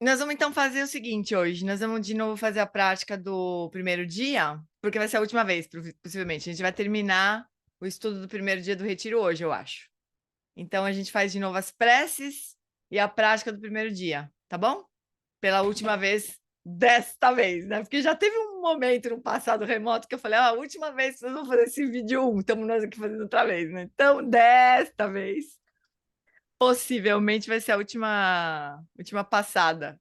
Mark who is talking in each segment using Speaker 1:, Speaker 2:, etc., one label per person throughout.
Speaker 1: Nós vamos então fazer o seguinte hoje, nós vamos de novo fazer a prática do primeiro dia, porque vai ser a última vez, possivelmente. A gente vai terminar o estudo do primeiro dia do retiro hoje, eu acho. Então a gente faz de novo as preces e a prática do primeiro dia, tá bom? Pela última vez, desta vez, né? Porque já teve um momento no passado remoto que eu falei: "Ah, a última vez que vocês vão fazer esse vídeo 1, estamos nós aqui fazendo outra vez, né?". Então, desta vez, possivelmente vai ser a última passada.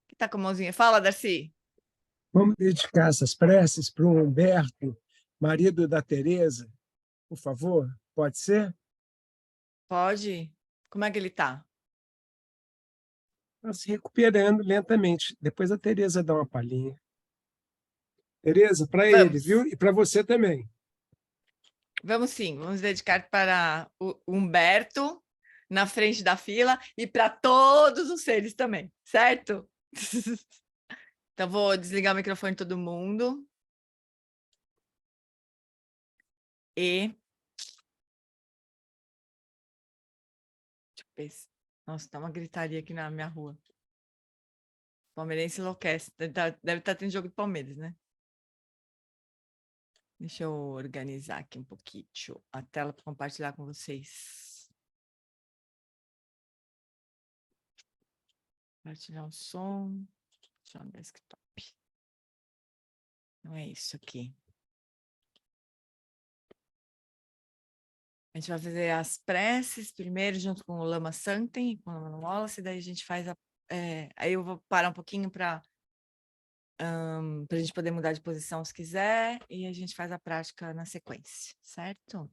Speaker 1: Que tá com a mãozinha. Fala, Darcy.
Speaker 2: Vamos dedicar essas preces para o Humberto, marido da Tereza, por favor? Pode ser?
Speaker 1: Pode? Como é que ele tá?
Speaker 2: Está se recuperando lentamente. Depois a Tereza dá uma palhinha. Tereza, para ele,
Speaker 1: Vamos.
Speaker 2: viu? E para você também.
Speaker 1: Vamos sim, vamos dedicar para o Humberto, na frente da fila, e para todos os seres também, certo? Então vou desligar o microfone de todo mundo. E deixa eu ver. Nossa, tá uma gritaria aqui na minha rua. Palmeirense enlouquece. Deve estar tendo jogo do Palmeiras, né? Deixa eu organizar aqui um pouquinho a tela para compartilhar com vocês. Compartilhar o som. Deixa eu no desktop. Não é isso aqui. A gente vai fazer as preces primeiro, junto com o Lama Santem e com o Lama Wallace, daí a gente faz a. Aí eu vou parar um pouquinho para a gente poder mudar de posição se quiser, e a gente faz a prática na sequência, certo?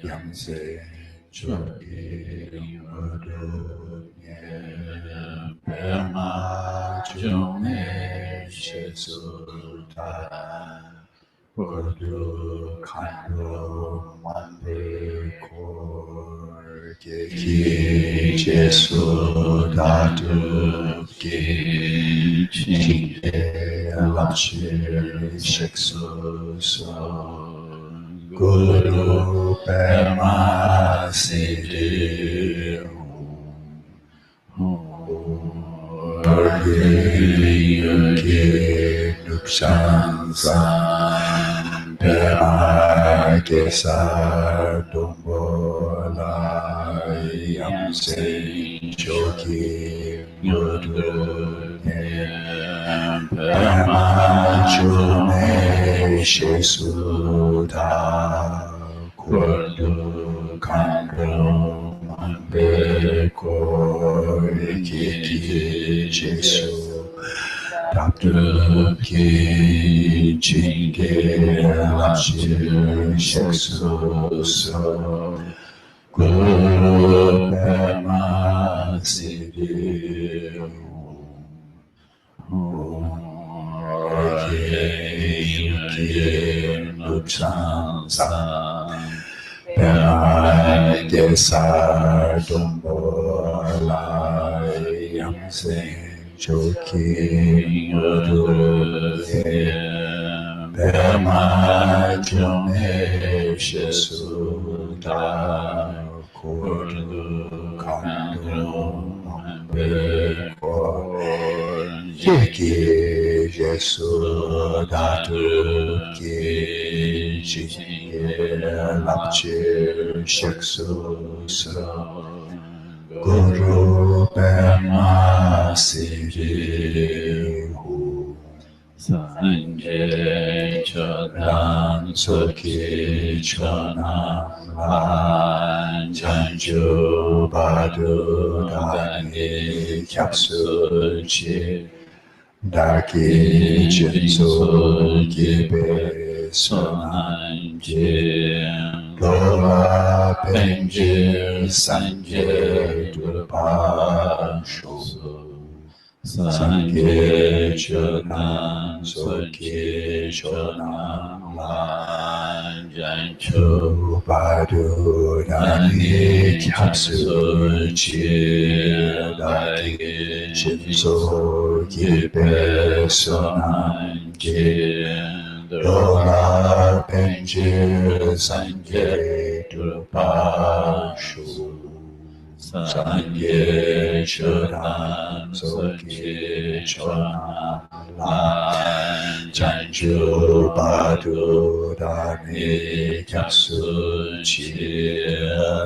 Speaker 3: Yamse Choki Mudu Pema Chume Shesuta Urdu Kando Mande Kor Ki Jesu Datu Ki Chinde Lapshir Sheksu So Guru Pema Siddhi Yuki Nuksan San Pema Kesar Dumbola Yamse Choki Mudu Pema Chume Shesuda Kurdu Kandro Mambe Kori Kiki Jesu Dr. Ki Chinge Lashir Sheksu So Guru Pema Siddhi Yuki Nuksan San Pema Gesar Dumbola Yamse Choki Mudu Pema Chume Shesuda Kurdu Kandru Mambe Ki Jesu Datu Ki Chinge Lapchir Sheksu So Guru Pema Siddhi Sanje Chodan Soki Chonam Lan Janju Badu Dani Kyapsu Chi Daki Jinsu Gibe Sonanje Lola Penjir Sanje Durpasho Sangye Chonan Soki Chonam Lan Badu Dani Kyatsu Chi Dagi Shinso Gibe Sonan Ji Dola Penjir Sanje Drupashu Sanje Shodan Soki Chona Lan Chanju Badu Dani Kyatsu Chi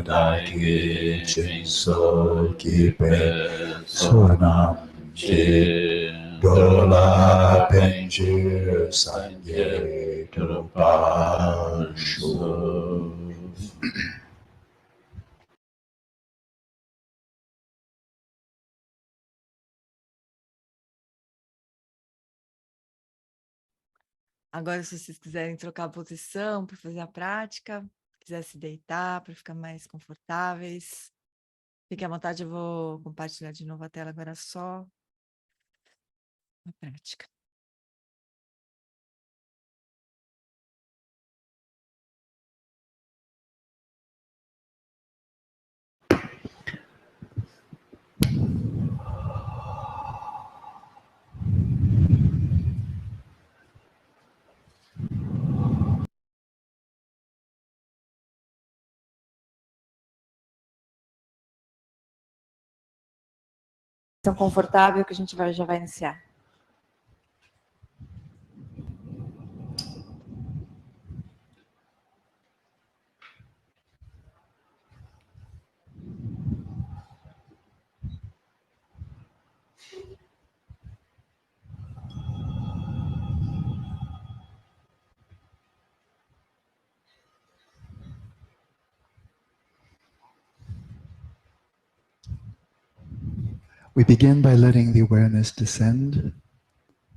Speaker 3: Dagi Shinso Gibe Sonam Ji Dola Penjir Sanje Drupashu.
Speaker 1: Agora, se vocês quiserem trocar a posição para fazer a prática, quiser se deitar para ficar mais confortáveis, fiquem à vontade, eu vou compartilhar de novo a tela agora só a prática. Tão confortável que a gente já vai iniciar.
Speaker 3: We begin by letting the awareness descend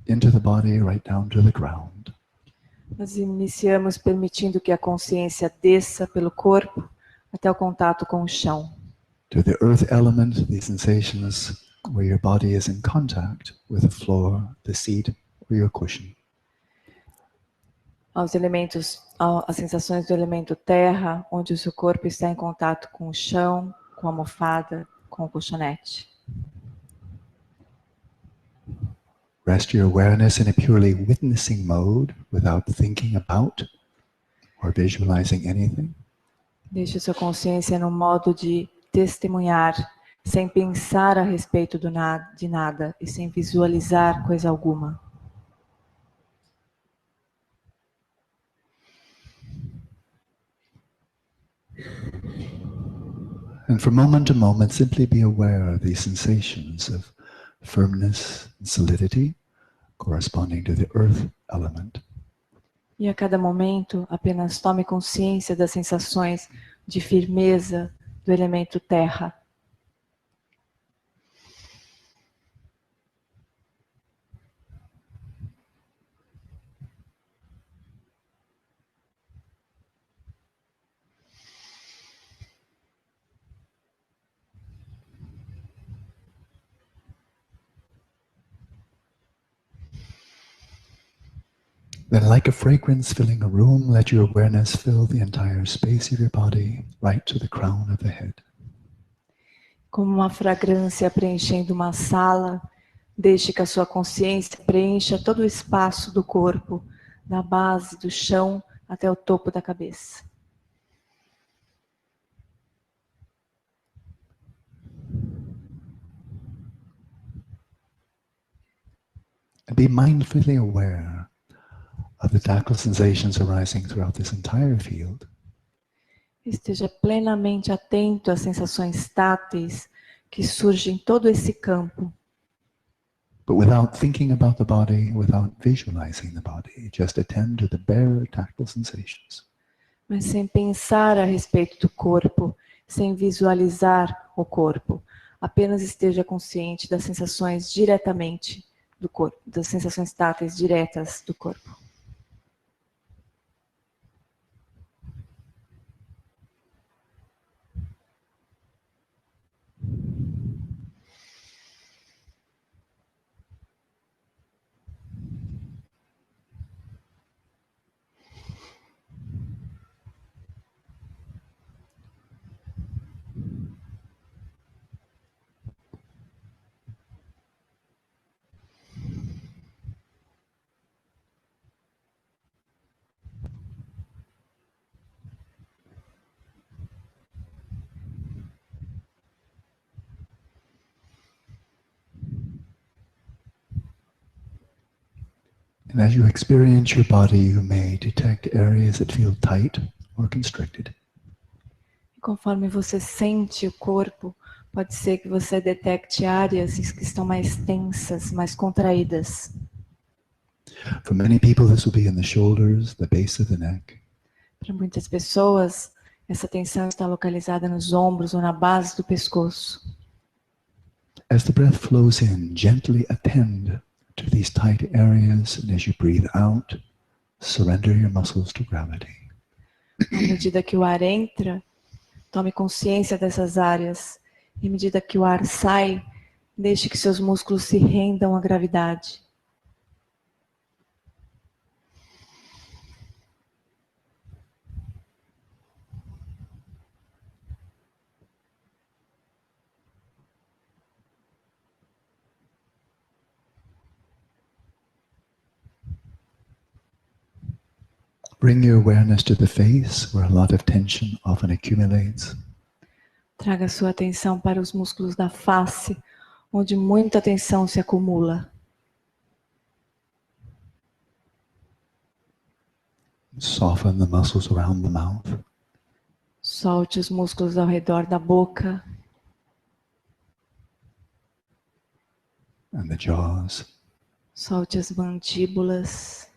Speaker 3: into the body right down to the ground.
Speaker 1: Nós iniciamos permitindo que a consciência desça pelo corpo até o contato com o chão.
Speaker 3: To the earth element, the sensations where your body is in contact with the floor, the seat, or your cushion.
Speaker 1: Aos elementos, as sensações do elemento terra, onde o seu corpo está em contato com o chão, com a almofada, com o colchonete.
Speaker 3: Rest your awareness in a purely witnessing mode without thinking about or visualizing anything.
Speaker 1: Deixe sua consciência no modo de testemunhar, sem pensar a respeito de nada e sem visualizar coisa alguma.
Speaker 3: And from moment to moment, simply be aware of these sensations of firmness and solidity corresponding to the earth element.
Speaker 1: E a cada momento, apenas tome consciência das sensações de firmeza do elemento terra.
Speaker 3: Then, like a fragrance filling a room, let your awareness fill the entire space of your body, right to the crown of the head.
Speaker 1: Como uma fragrância preenchendo uma sala, deixe que a sua consciência preencha todo o espaço do corpo, da base do chão até o topo da cabeça.
Speaker 3: And be mindfully aware of the tactile sensations arising throughout this entire field.
Speaker 1: Esteja plenamente atento às sensações táteis que surgem em todo esse campo.
Speaker 3: But without thinking about the body, without visualizing the body, just attend to the bare tactile sensations.
Speaker 1: Mas sem pensar a respeito do corpo, sem visualizar o corpo. Apenas esteja consciente das sensações diretamente do corpo, das sensações táteis diretas do corpo.
Speaker 3: And as you experience your body, you may detect areas that feel tight or constricted.
Speaker 4: Conforme você sente o corpo, pode ser que você detecte áreas que estão mais tensas, mais contraídas.
Speaker 3: For many people, this will be in the shoulders, the base of the neck.
Speaker 4: Para muitas pessoas, essa tensão está localizada nos ombros ou na base do pescoço.
Speaker 3: As the breath flows in, gently attend to these tight areas, and as you breathe out, surrender your muscles to gravity.
Speaker 4: À medida que o ar entra, tome consciência dessas áreas. E à medida que o ar sai, deixe que seus músculos se rendam à gravidade.
Speaker 3: Bring your awareness to the face, where a lot of tension often accumulates.
Speaker 4: Traga sua atenção para os músculos da face, onde muita tensão se acumula.
Speaker 3: Soften the muscles around the mouth.
Speaker 4: Solte os músculos ao redor da boca
Speaker 3: And the jaws.
Speaker 4: solte as mandíbulas.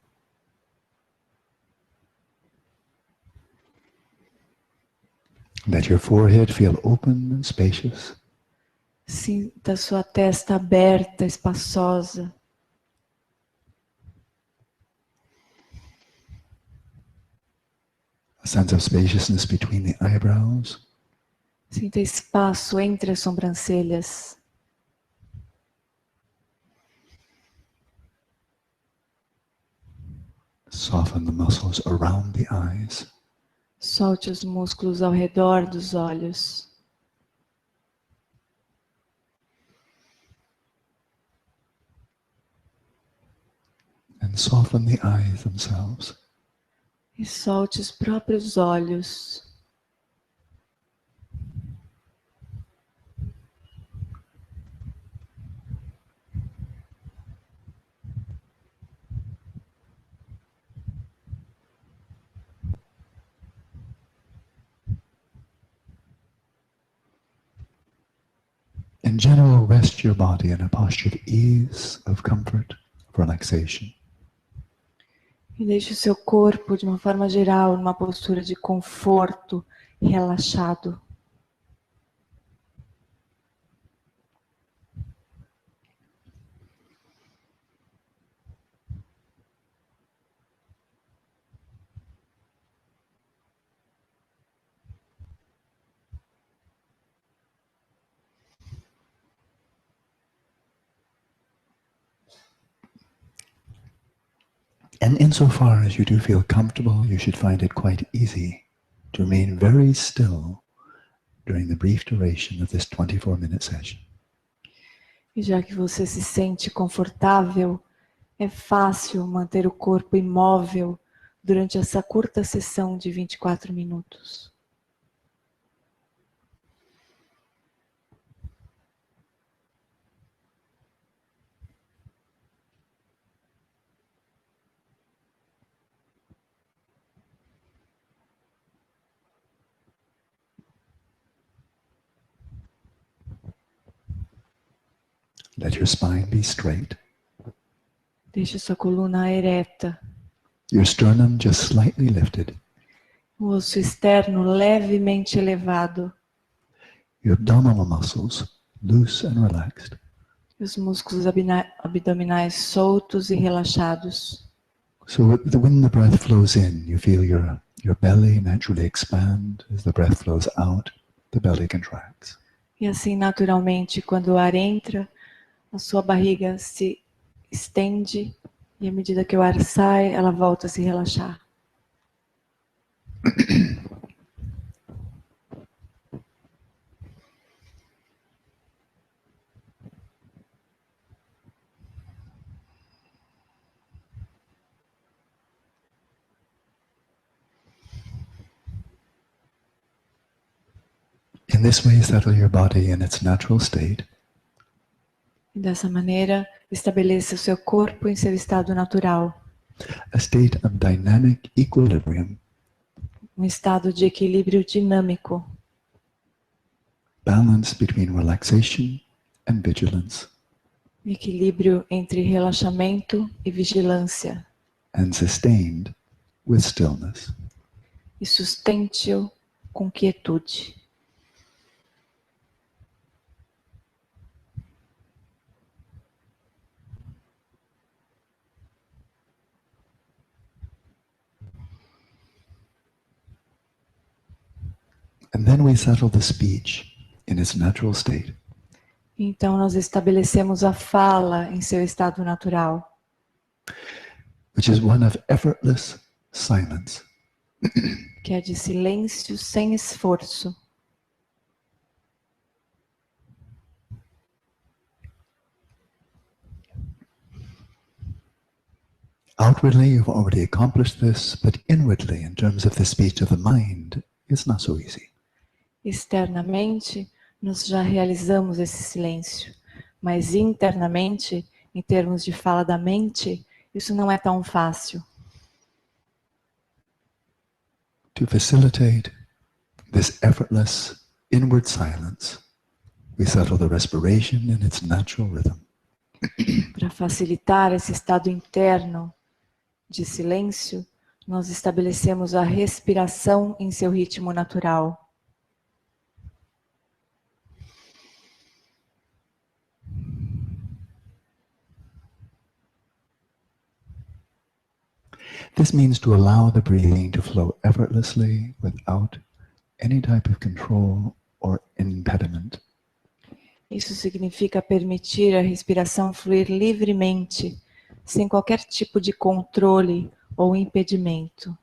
Speaker 3: Let your forehead feel open and spacious.
Speaker 4: Sinta sua testa aberta, espaçosa.
Speaker 3: A sense of spaciousness between the eyebrows.
Speaker 4: Sinta espaço entre as sobrancelhas.
Speaker 3: Soften the muscles around the eyes.
Speaker 4: Solte os músculos ao redor dos olhos.
Speaker 3: And soften the eyes themselves.
Speaker 4: E solte os próprios olhos.
Speaker 3: In general, rest your body in a posture of ease, of comfort, of relaxation.
Speaker 4: E deixe o seu corpo, de uma forma geral, numa postura de conforto, relaxado.
Speaker 3: And insofar as you do feel comfortable, you should find it quite easy to remain very still during the brief duration of this 24-minute session.
Speaker 4: E já que você se sente confortável, é fácil manter o corpo imóvel durante essa curta sessão de 24 minutos.
Speaker 3: Let your spine be straight.
Speaker 4: Deixe sua coluna ereta,
Speaker 3: Your sternum just slightly lifted.
Speaker 4: o osso externo levemente elevado,
Speaker 3: Your abdominal muscles loose and relaxed.
Speaker 4: e os músculos abdominais soltos e relaxados.
Speaker 3: So when the breath flows in, you feel your belly naturally expand. As the breath flows out, the belly contracts.
Speaker 4: E assim, naturalmente, quando o ar entra, a sua barriga se estende e à medida que o ar sai, ela volta a se relaxar.
Speaker 3: In this way, settle your body in its natural state.
Speaker 4: E dessa maneira, estabeleça o seu corpo em seu estado natural.
Speaker 3: a state of dynamic equilibrium,
Speaker 4: estado de equilíbrio dinâmico,
Speaker 3: balance between relaxation and vigilance,
Speaker 4: equilíbrio entre relaxamento e vigilância,
Speaker 3: and sustained with stillness.
Speaker 4: e sustente-o com quietude.
Speaker 3: And then we settle the speech in its natural state.
Speaker 4: Então nós estabelecemos a fala em seu estado natural,
Speaker 3: Which is one of effortless silence.
Speaker 4: que é de silêncio sem esforço.
Speaker 3: Outwardly, you've already accomplished this, but inwardly, in terms of the speech of the mind, it's not so easy.
Speaker 4: Externamente, nós já realizamos esse silêncio, mas internamente, em termos de fala da mente, isso não é tão fácil.
Speaker 3: To facilitate this effortless inward silence, we settle the respiration in its natural rhythm.
Speaker 4: Para facilitar esse estado interno de silêncio, nós estabelecemos a respiração em seu ritmo natural.
Speaker 3: This means to allow the breathing to flow effortlessly without any type of control or impediment.
Speaker 4: Isso significa permitir a respiração fluir livremente, sem qualquer tipo de controle ou impedimento.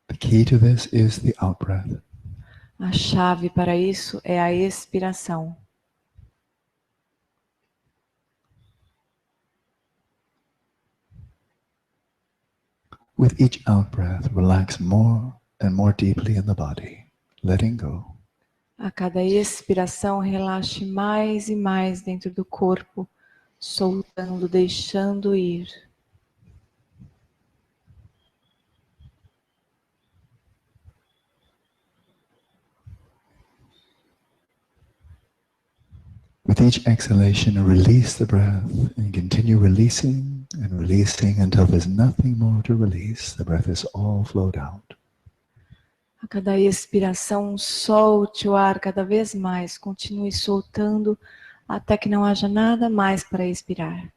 Speaker 3: The key to this is the out-breath.
Speaker 4: A chave para isso é a expiração.
Speaker 3: With each out-breath, relax more and more deeply in the body, letting go.
Speaker 4: A cada expiração, relaxe mais e mais dentro do corpo, soltando, deixando ir.
Speaker 3: With each exhalation, release the breath and continue releasing and releasing until there's nothing more to release. The breath is all flowed out.
Speaker 4: A cada expiração, solte o ar cada vez mais, continue soltando até que não haja nada mais para expirar.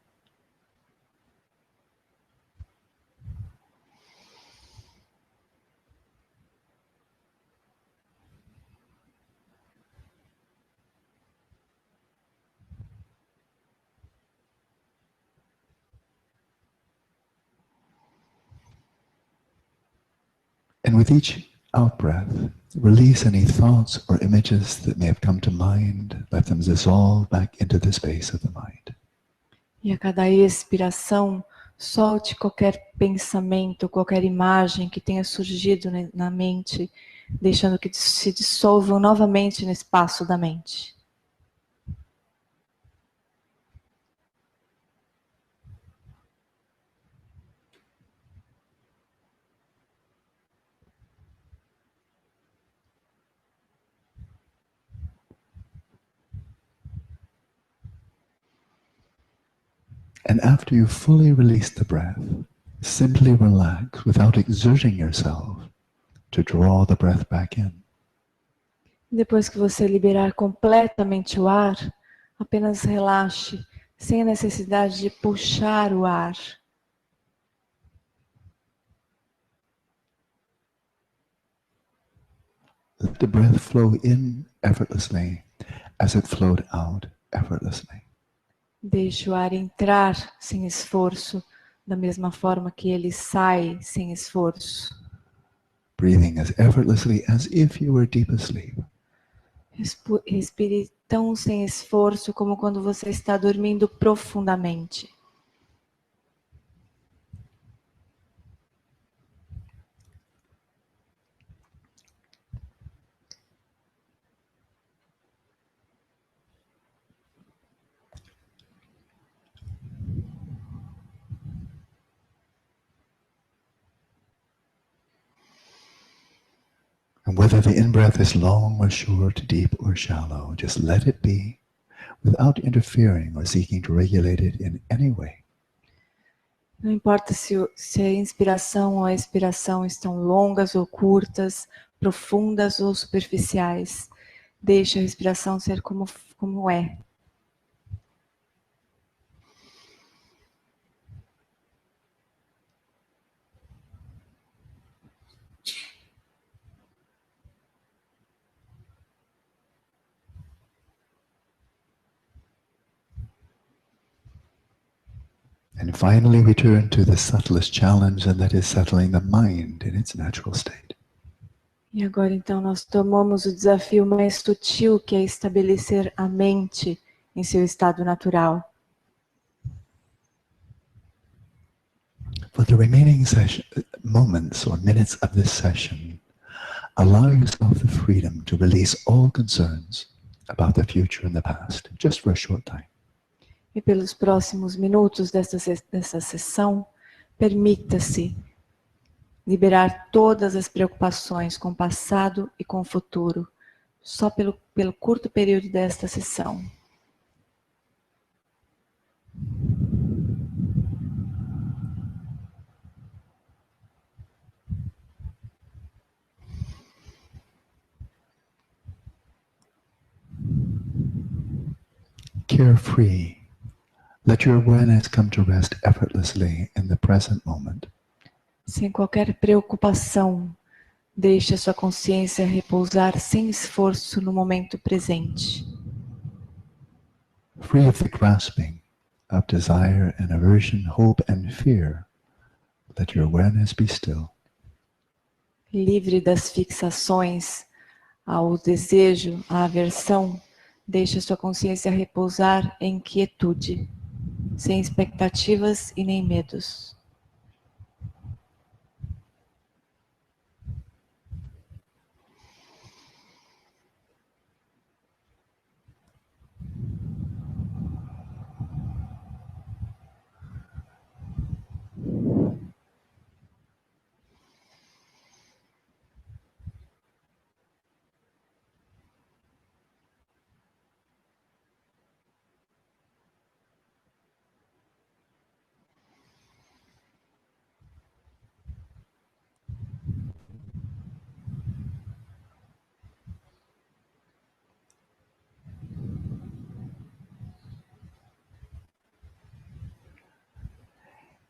Speaker 3: And with each out-breath, release any thoughts or images that may have come to mind. Let them dissolve back into the space of the mind.
Speaker 4: E a cada expiração, solte qualquer pensamento, qualquer imagem que tenha surgido na mente, deixando que se dissolvam novamente no espaço da mente.
Speaker 3: And after you fully release the breath, simply relax without exerting yourself to draw the breath back in.
Speaker 4: Depois que você liberar completamente o ar, apenas relaxe, sem a necessidade de puxar o ar.
Speaker 3: Let the breath flow in effortlessly as it flowed out effortlessly.
Speaker 4: Deixe o ar entrar sem esforço, da mesma forma que ele sai sem esforço.
Speaker 3: Breathing as effortlessly as if you were deep asleep.
Speaker 4: Respire tão sem esforço como quando você está dormindo profundamente.
Speaker 3: And whether the in-breath is long or short, deep or shallow, just let it be without interfering or seeking to regulate it in any way.
Speaker 4: Não importa se a inspiração ou a expiração estão longas ou curtas, profundas ou superficiais. Deixe a respiração ser como é.
Speaker 3: And finally, we turn to the subtlest challenge, and that is settling the mind in its natural state.
Speaker 4: E agora, então, nós tomamos o desafio mais sutil, que é estabelecer a mente em seu estado natural.
Speaker 3: For the remaining moments or minutes of this session, allow yourself the freedom to release all concerns about the future and the past, just for a short time.
Speaker 4: E pelos próximos minutos dessa sessão, permita-se liberar todas as preocupações com o passado e com o futuro, só pelo curto período desta sessão.
Speaker 3: Carefree, let your awareness come to rest effortlessly in the present moment.
Speaker 4: Sem qualquer preocupação, deixe a sua consciência repousar sem esforço no momento presente.
Speaker 3: Free of the grasping of desire and aversion, hope and fear, let your awareness be still.
Speaker 4: Livre das fixações ao desejo, à aversão, deixe a sua consciência repousar em quietude, sem expectativas e nem medos.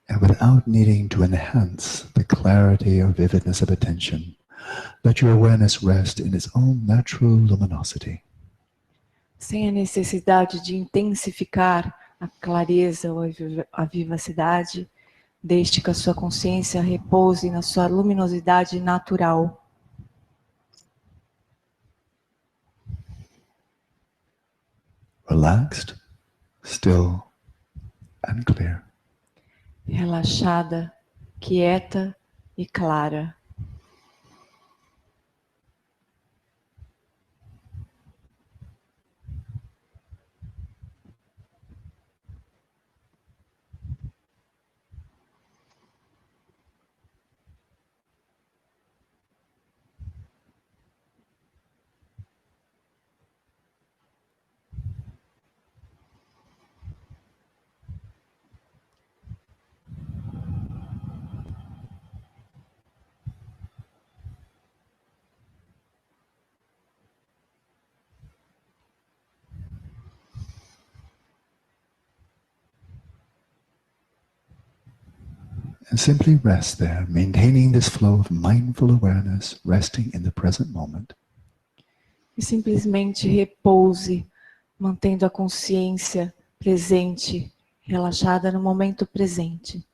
Speaker 3: And without needing to enhance the clarity or vividness of attention, let your awareness rest in its own natural luminosity.
Speaker 4: Sem a necessidade de intensificar a clareza ou a vivacidade, deixe que a sua consciência repouse na sua luminosidade natural.
Speaker 3: Relaxed, still, and clear.
Speaker 4: Relaxada, quieta e clara.
Speaker 3: And simply rest there, maintaining this flow of mindful awareness, resting in the present moment.
Speaker 4: E simplesmente repouse, mantendo a consciência presente, relaxada no momento presente.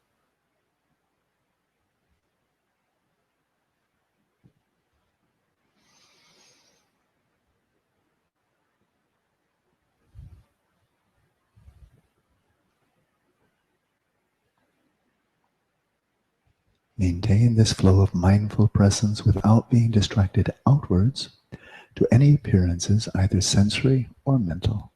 Speaker 3: Maintain this flow of mindful presence without being distracted outwards to any appearances, either sensory or mental.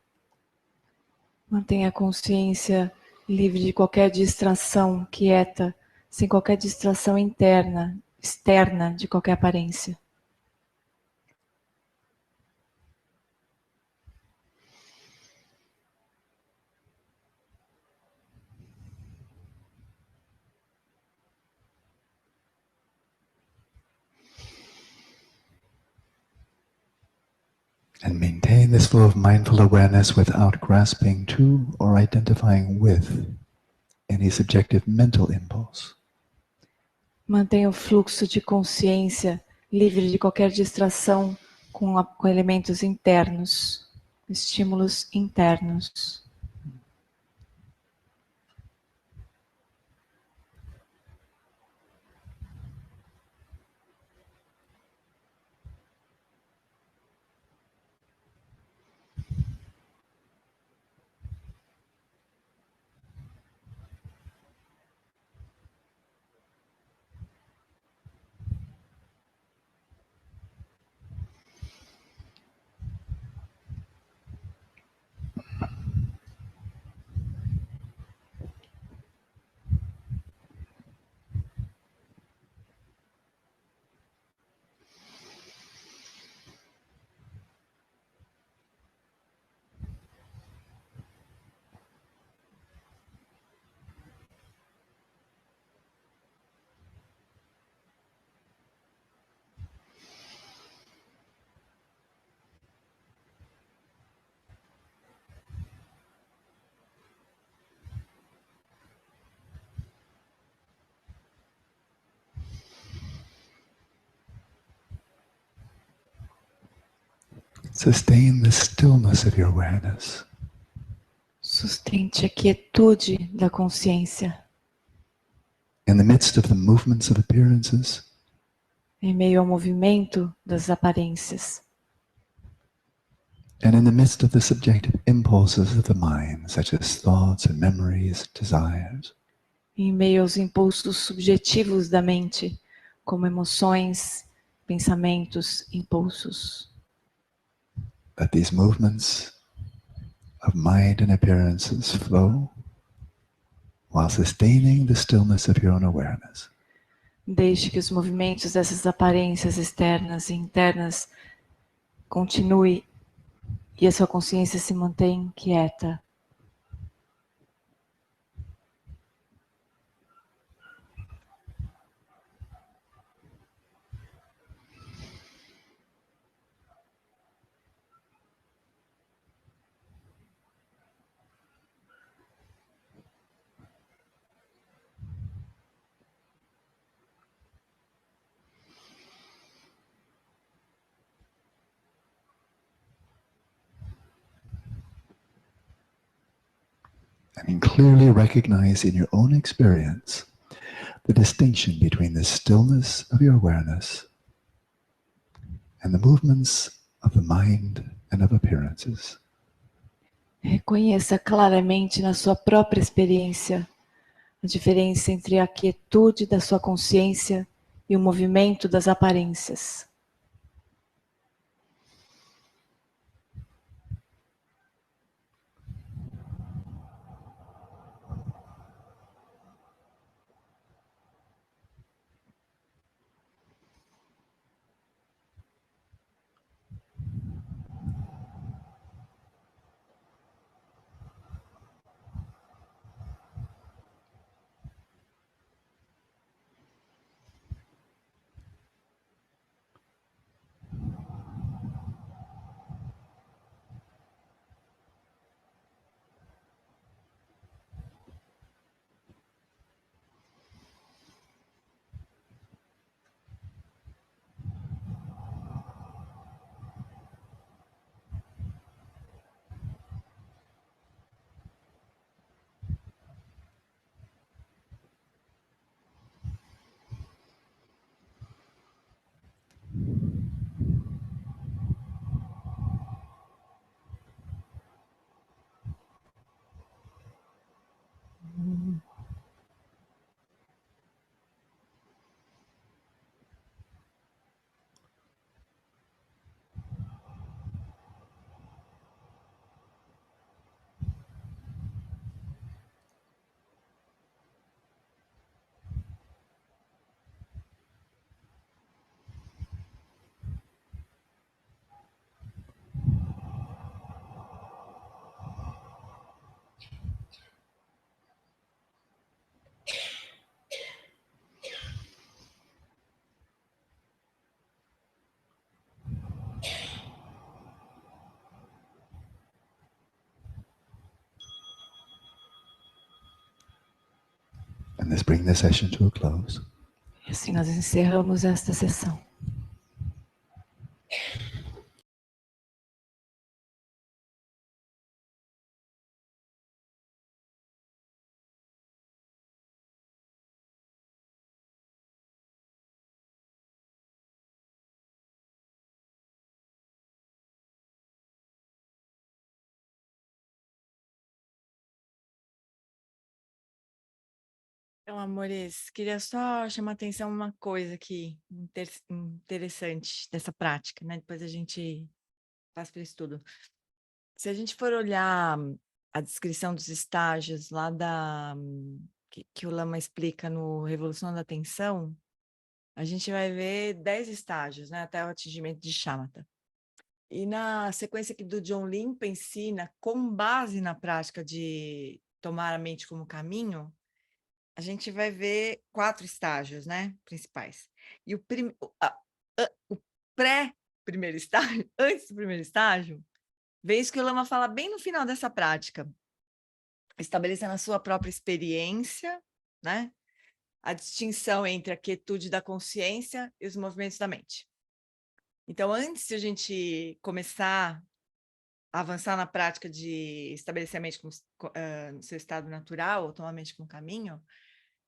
Speaker 4: Mantenha a consciência livre de qualquer distração, quieta, sem qualquer distração interna, externa de qualquer aparência.
Speaker 3: And maintain this flow of mindful awareness without grasping to or identifying with any subjective mental impulse.
Speaker 4: Mantenha o fluxo de consciência livre de qualquer distração com elementos internos, estímulos internos.
Speaker 3: Sustain the stillness of your awareness.
Speaker 4: Sustente a quietude da consciência
Speaker 3: In the midst of the movements of appearances,
Speaker 4: em meio ao movimento das aparências.
Speaker 3: and in the midst of the subjective impulses of the mind, such as thoughts and memories, desires.
Speaker 4: Em meio aos impulsos subjetivos da mente, como emoções, pensamentos, impulsos.
Speaker 3: Let these movements of mind and appearances flow while sustaining the stillness of your own awareness.
Speaker 4: Deixe que os movimentos dessas aparências externas e internas continue e a sua consciência se mantém quieta.
Speaker 3: And clearly recognize in your own experience the distinction between the stillness of your awareness and the movements of the mind and of appearances.
Speaker 4: Reconheça claramente na sua própria experiência a diferença entre a quietude da sua consciência e o movimento das aparências.
Speaker 3: And let's bring the session to a close.
Speaker 4: E assim nós encerramos esta sessão.
Speaker 1: Então, amores, queria só chamar a atenção uma coisa aqui interessante dessa prática, né? Depois a gente passa para isso tudo. Se a gente for olhar a descrição dos estágios lá que o Lama explica no Revolução da Atenção, a gente vai ver 10 estágios, né? Até o atingimento de Shamatha. E na sequência que do John Limpa ensina, com base na prática de tomar a mente como caminho, a gente vai ver 4 estágios, né, principais. E o pré-primeiro estágio, antes do primeiro estágio, vem isso que o Lama fala bem no final dessa prática, estabelecendo a sua própria experiência, né, a distinção entre a quietude da consciência e os movimentos da mente. Então, antes de a gente começar a avançar na prática de estabelecer a mente no seu estado natural, ou tomar a mente como caminho,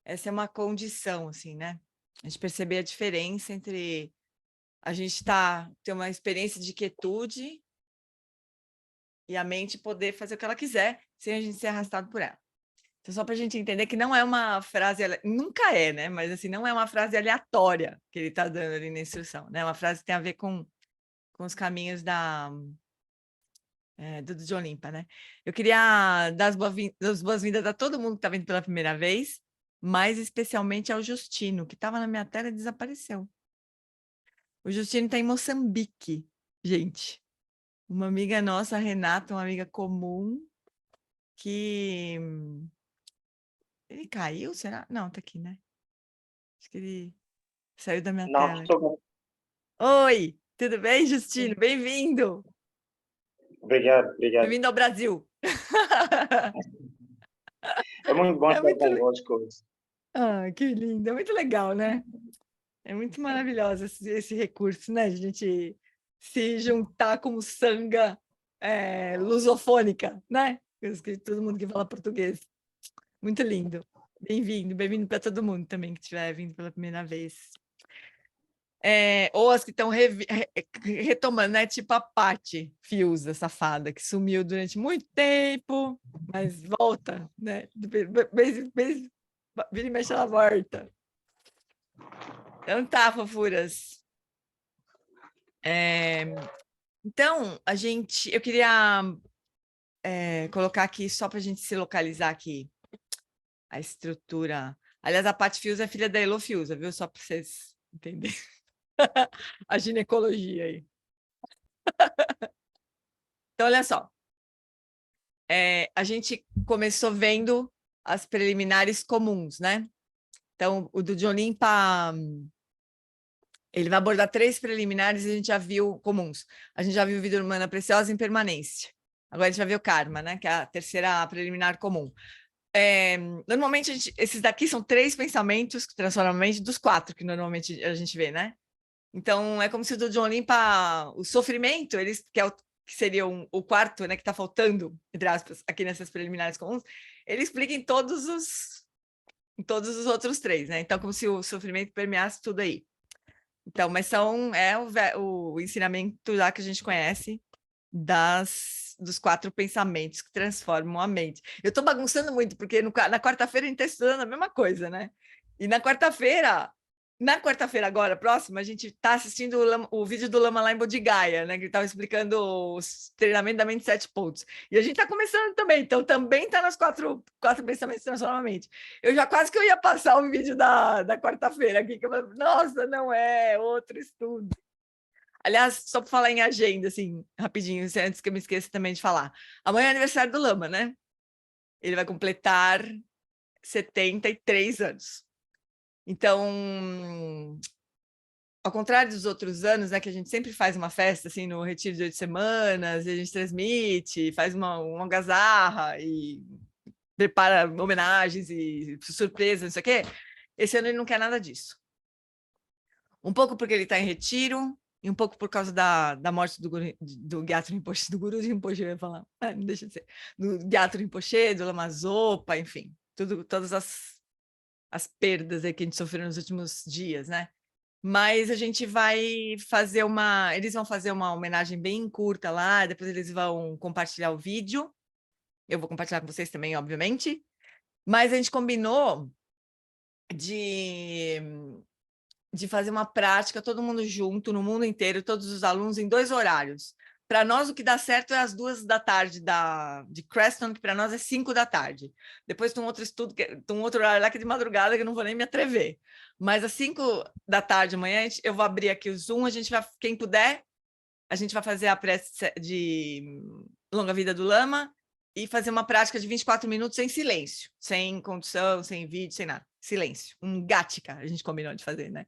Speaker 1: essa é uma condição, assim, né? A gente perceber a diferença entre a gente ter uma experiência de quietude e a mente poder fazer o que ela quiser, sem a gente ser arrastado por ela. Então, só para a gente entender que não é uma frase, nunca é, né? Mas, assim, não é uma frase aleatória que ele está dando ali na instrução, né? É uma frase que tem a ver com os caminhos do John Limpa, né? Eu queria dar as boas-vindas a todo mundo que está vindo pela primeira vez, mais especialmente ao Justino, que estava na minha tela e desapareceu. O Justino está em Moçambique, gente. Uma amiga nossa, a Renata, uma amiga comum, que... Ele caiu, será? Não, tá aqui, né? Acho que ele saiu da minha tela.
Speaker 5: Estou...
Speaker 1: Oi, tudo bem, Justino? Bem-vindo!
Speaker 5: Obrigado.
Speaker 1: Bem-vindo ao Brasil!
Speaker 5: É muito bom estar convosco.
Speaker 1: Ah, que lindo! É muito legal, né? É muito maravilhoso esse recurso, né? A gente se juntar como sanga lusofônica, né? Todo mundo que fala português. Muito lindo. Bem-vindo para todo mundo também que estiver vindo pela primeira vez. Ou as que estão retomando, né? Tipo a Paty Fiuza, safada, que sumiu durante muito tempo, mas volta, né? Vira e mexe, ela volta. Então tá, fofuras. Então, eu queria colocar aqui, só para a gente se localizar aqui, a estrutura. Aliás, a Paty Fiuza é filha da Elo Fiuza, viu? Só para vocês entenderem. A ginecologia aí. Então, olha só. A gente começou vendo as preliminares comuns, né? Então, o do John Limpa, ele vai abordar 3 preliminares e a gente já viu comuns. A gente já viu vida humana preciosa e impermanência. Agora a gente vai ver o karma, né? Que é a terceira preliminar comum. Normalmente, esses daqui são 3 pensamentos que transformam a mente dos 4 que normalmente a gente vê, né? Então, é como se o do John Limpa, o sofrimento, que seria o quarto, né? Que está faltando, entre aspas, aqui nessas preliminares comuns, ele explica em todos os outros 3, né? Então, como se o sofrimento permeasse tudo aí. Então, mas o ensinamento lá que a gente conhece dos 4 pensamentos que transformam a mente. Eu estou bagunçando muito, porque na quarta-feira a gente está estudando a mesma coisa, né? E na quarta-feira agora, próxima, a gente está assistindo o vídeo do Lama lá em Bodhigaya, né? Que ele estava explicando o treinamento da mente 7 pontos. E a gente está começando também, então também está nos 4 pensamentos que transformam a mente. Eu já quase que eu ia passar o vídeo da quarta-feira aqui, que eu falei, nossa, não é outro estudo. Aliás, só para falar em agenda, assim, rapidinho, antes que eu me esqueça também de falar. Amanhã é aniversário do Lama, né? Ele vai completar 73 anos. Então, ao contrário dos outros anos, né, que a gente sempre faz uma festa, assim, no retiro de 8 semanas, e a gente transmite, faz uma algazarra, e prepara homenagens e surpresas, não sei o quê. Esse ano ele não quer nada disso. Um pouco porque ele está em retiro, e um pouco por causa da morte do Gyatso Rinpoche, do Guru Rinpoche, eu ia falar, não deixa de ser, do Gyatso Rinpoche, do Lama Zopa, enfim, todas as perdas aí que a gente sofreu nos últimos dias, né? Mas a gente vai fazer eles vão fazer uma homenagem bem curta lá, depois eles vão compartilhar o vídeo, eu vou compartilhar com vocês também, obviamente, mas a gente combinou de fazer uma prática, todo mundo junto, no mundo inteiro, todos os alunos, em 2 horários. Para nós, o que dá certo é às 2 da tarde de Creston, que para nós é 5 da tarde. Depois tem um outro estudo, tem um outro horário lá que é de madrugada, que eu não vou nem me atrever. Mas às 5 da tarde amanhã, eu vou abrir aqui o Zoom, a gente vai, quem puder, a gente vai fazer a prece de Longa Vida do Lama e fazer uma prática de 24 minutos em silêncio, sem condução, sem vídeo, sem nada. Silêncio. Um Gatica, a gente combinou de fazer, né?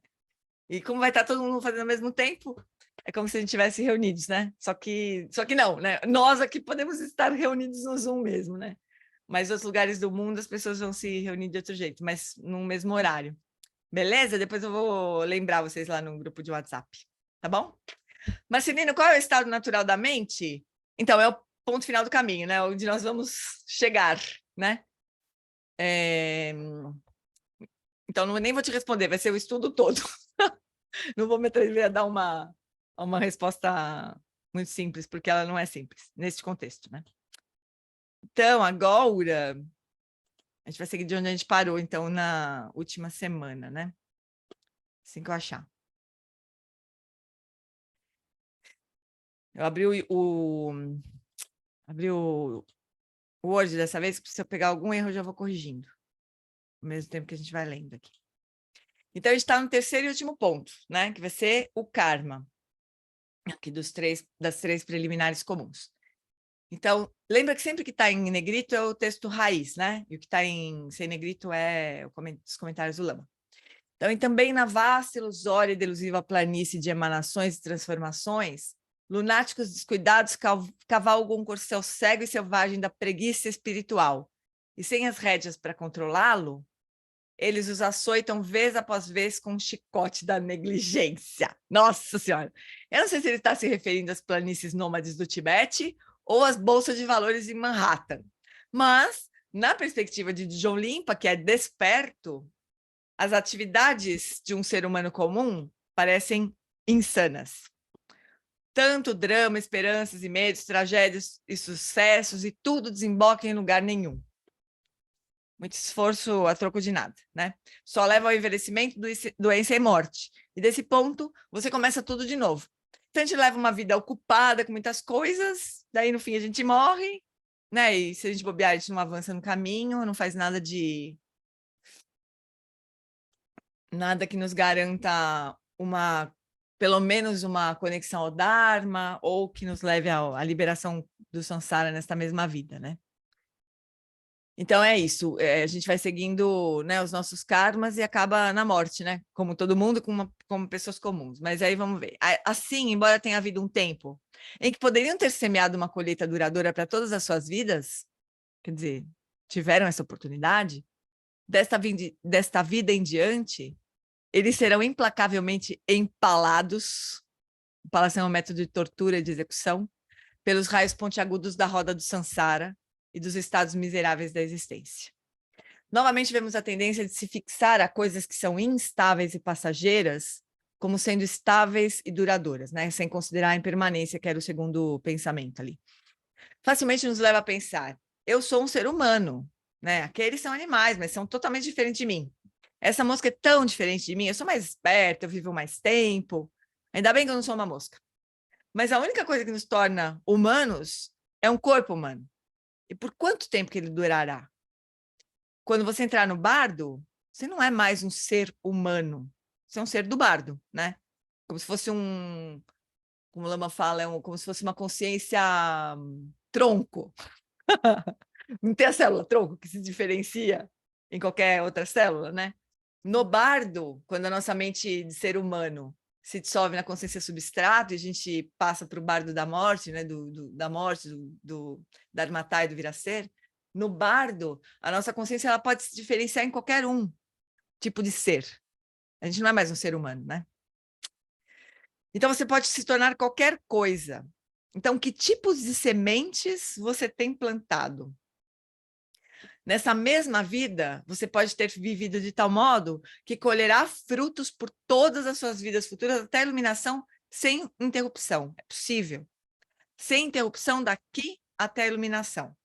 Speaker 1: E como vai estar todo mundo fazendo ao mesmo tempo, é como se a gente estivesse reunidos, né? Só que não, né? Nós aqui podemos estar reunidos no Zoom mesmo, né? Mas em outros lugares do mundo as pessoas vão se reunir de outro jeito, mas no mesmo horário. Beleza? Depois eu vou lembrar vocês lá no grupo de WhatsApp, tá bom? Marcelino, qual é o estado natural da mente? Então, é o ponto final do caminho, né? Onde nós vamos chegar, né? Então, nem vou te responder, vai ser o estudo todo. Não vou me atrever a dar uma resposta muito simples, porque ela não é simples, nesse contexto, né? Então, agora, a gente vai seguir de onde a gente parou, então, na última semana, né? Assim que eu achar. Eu abri o Word dessa vez, que se eu pegar algum erro, eu já vou corrigindo, ao mesmo tempo que a gente vai lendo aqui. Então, a gente está no terceiro e último ponto, né? Que vai ser o karma, aqui das 3 preliminares comuns. Então, lembra que sempre que está em negrito é o texto raiz, né? E o que está sem negrito é os comentários do Lama. Então, e também na vasta, ilusória e delusiva planície de emanações e transformações, lunáticos descuidados cavalgam um corcel cego e selvagem da preguiça espiritual. E sem as rédeas para controlá-lo, eles os açoitam vez após vez com o chicote da negligência. Nossa Senhora! Eu não sei se ele está se referindo às planícies nômades do Tibete ou às bolsas de valores em Manhattan. Mas, na perspectiva de John Limpa, que é desperto, as atividades de um ser humano comum parecem insanas. Tanto drama, esperanças e medos, tragédias e sucessos, e tudo desemboca em lugar nenhum. Muito esforço a troco de nada, né? Só leva ao envelhecimento, doença e morte. E desse ponto, você começa tudo de novo. Então, a gente leva uma vida ocupada com muitas coisas, daí no fim a gente morre, né? E se a gente bobear, a gente não avança no caminho, não faz nada que nos garanta pelo menos uma conexão ao Dharma, ou que nos leve à liberação do samsara nesta mesma vida, né? Então é isso, a gente vai seguindo, né, os nossos karmas e acaba na morte, né? Como todo mundo, como pessoas comuns. Mas aí vamos ver. Assim, embora tenha havido um tempo em que poderiam ter semeado uma colheita duradoura para todas as suas vidas, quer dizer, tiveram essa oportunidade, desta vida em diante, eles serão implacavelmente empalados, empalação é um método de tortura e de execução, pelos raios pontiagudos da roda do samsara e dos estados miseráveis da existência. Novamente vemos a tendência de se fixar a coisas que são instáveis e passageiras como sendo estáveis e duradouras, né? Sem considerar a impermanência, que era o segundo pensamento ali. Facilmente nos leva a pensar, eu sou um ser humano, né? Aqueles são animais, mas são totalmente diferentes de mim. Essa mosca é tão diferente de mim, eu sou mais esperta, eu vivo mais tempo. Ainda bem que eu não sou uma mosca. Mas a única coisa que nos torna humanos é um corpo humano. E por quanto tempo que ele durará? Quando você entrar no bardo, você não é mais um ser humano. Você é um ser do bardo, né? Como se fosse como o Lama fala, como se fosse uma consciência tronco. Não tem a célula tronco que se diferencia em qualquer outra célula, né? No bardo, quando a nossa mente de ser humano se dissolve na consciência substrato e a gente passa para o bardo da morte, né? Da morte, da Dharmata e do vir a ser, No bardo, a nossa consciência ela pode se diferenciar em qualquer tipo de ser. A gente não é mais um ser humano, né? Então, você pode se tornar qualquer coisa. Então, que tipos de sementes você tem plantado? Nessa mesma vida, você pode ter vivido de tal modo que colherá frutos por todas as suas vidas futuras, até a iluminação, sem interrupção. É possível. Sem interrupção daqui até a iluminação.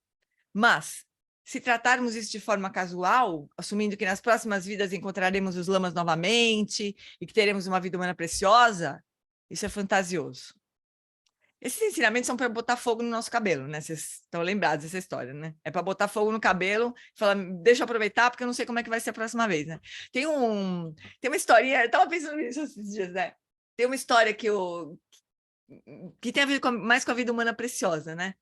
Speaker 1: Mas, se tratarmos isso de forma casual, assumindo que nas próximas vidas encontraremos os lamas novamente e que teremos uma vida humana preciosa, isso é fantasioso. Esses ensinamentos são para botar fogo no nosso cabelo, né? Vocês estão lembrados dessa história, né? É para botar fogo no cabelo e falar, deixa eu aproveitar, porque eu não sei como é que vai ser a próxima vez, né? Tem uma historinha, eu estava pensando nisso esses dias, né? Tem uma história que tem a ver mais com a vida humana preciosa, né?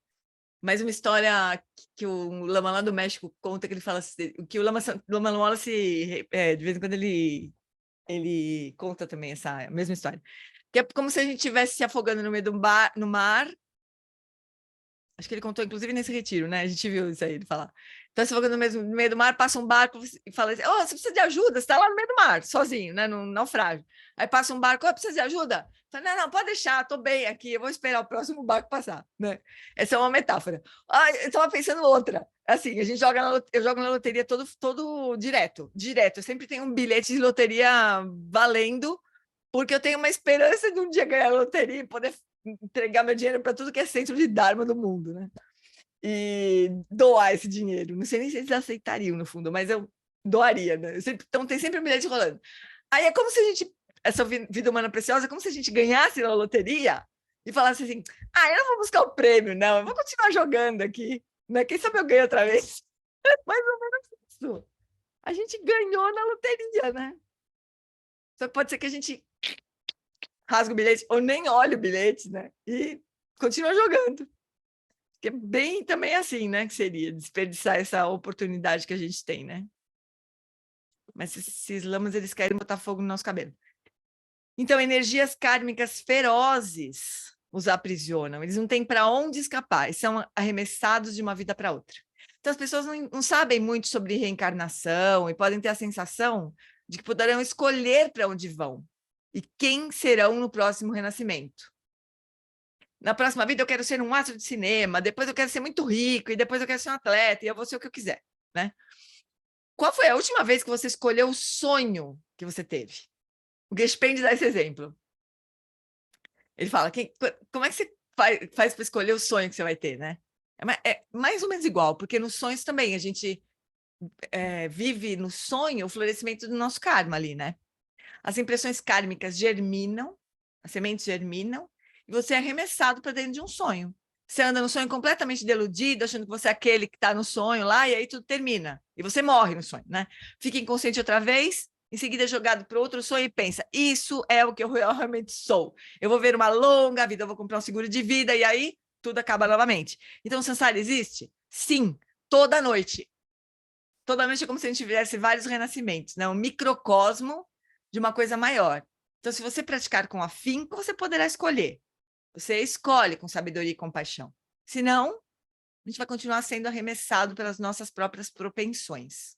Speaker 1: Mas uma história que o lama lá do México conta, que ele fala assim, que o Lama Wallace, de vez em quando ele conta também essa mesma história. Que é como se a gente estivesse se afogando no meio no mar. Acho que ele contou, inclusive, nesse retiro, né? A gente viu isso aí, ele falar. Então, se afogando no meio do mar, passa um barco e fala assim, você precisa de ajuda, você está lá no meio do mar, sozinho, né? No naufrágio. Aí passa um barco, precisa de ajuda? Fala, não, pode deixar, estou bem aqui, eu vou esperar o próximo barco passar, né? Essa é uma metáfora. Eu estava pensando outra. Assim, eu jogo na loteria todo direto. Eu sempre tenho um bilhete de loteria valendo, porque eu tenho uma esperança de um dia ganhar a loteria e poder entregar meu dinheiro para tudo que é centro de Dharma do mundo, né? E doar esse dinheiro. Não sei nem se eles aceitariam, no fundo, mas eu doaria, né? Então tem sempre um bilhete rolando. Aí é como se a gente, essa vida humana preciosa, é como se a gente ganhasse na loteria e falasse assim, eu não vou buscar o prêmio, não, eu vou continuar jogando aqui, né? Quem sabe eu ganho outra vez? Mais ou menos isso. A gente ganhou na loteria, né? Só que pode ser que a gente rasga o bilhete ou nem olha o bilhete, né? E continua jogando. Que é bem também assim, né? Que seria desperdiçar essa oportunidade que a gente tem, né? Mas esses lamas, eles querem botar fogo no nosso cabelo. Então, energias kármicas ferozes os aprisionam. Eles não têm para onde escapar. Eles são arremessados de uma vida para outra. Então, as pessoas não sabem muito sobre reencarnação e podem ter a sensação de que poderão escolher para onde vão e quem serão no próximo renascimento. Na próxima vida eu quero ser um astro de cinema, depois eu quero ser muito rico, e depois eu quero ser um atleta, e eu vou ser o que eu quiser, né? Qual foi a última vez que você escolheu o sonho que você teve? O Gespendi dá esse exemplo. Ele fala, como é que você faz para escolher o sonho que você vai ter, né? É mais ou menos igual, porque nos sonhos também a gente vive no sonho o florescimento do nosso karma ali, né? As impressões kármicas germinam, as sementes germinam, e você é arremessado para dentro de um sonho. Você anda no sonho completamente deludido, achando que você é aquele que está no sonho lá, e aí tudo termina. E você morre no sonho, né? Fica inconsciente outra vez, em seguida é jogado para outro sonho e pensa, isso é o que eu realmente sou. Eu vou ver uma longa vida, eu vou comprar um seguro de vida, e aí tudo acaba novamente. Então, o samsara existe? Sim, toda noite. Toda noite é como se a gente tivesse vários renascimentos, né? Um microcosmo de uma coisa maior. Então, se você praticar com afinco, você poderá escolher. Você escolhe com sabedoria e compaixão. Senão, a gente vai continuar sendo arremessado pelas nossas próprias propensões,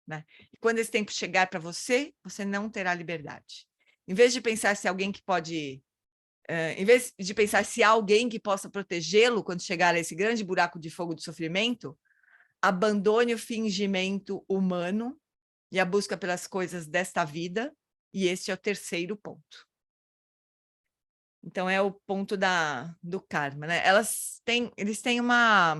Speaker 1: né? E quando esse tempo chegar para você, você não terá liberdade. Em vez de pensar se alguém que pode... em vez de pensar se há alguém que possa protegê-lo quando chegar a esse grande buraco de fogo de sofrimento, abandone o fingimento humano e a busca pelas coisas desta vida, e este é o terceiro ponto. Então, é o ponto do karma, né? Eles têm uma...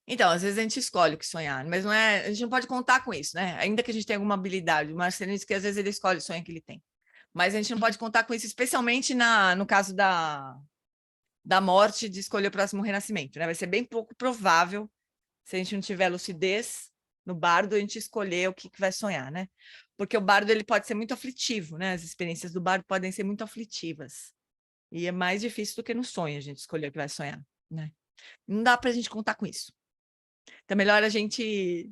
Speaker 1: Então, às vezes a gente escolhe o que sonhar, mas não é, a gente não pode contar com isso, né? Ainda que a gente tenha alguma habilidade. O Marcelino diz que às vezes ele escolhe o sonho que ele tem. Mas a gente não pode contar com isso, especialmente no caso da morte, de escolher o próximo renascimento, né? Vai ser bem pouco provável, se a gente não tiver lucidez no bardo, a gente escolher o que vai sonhar, né? Porque o bardo ele pode ser muito aflitivo, né? As experiências do bardo podem ser muito aflitivas. E é mais difícil do que no sonho a gente escolher o que vai sonhar, né? Não dá para a gente contar com isso. Então, é melhor a gente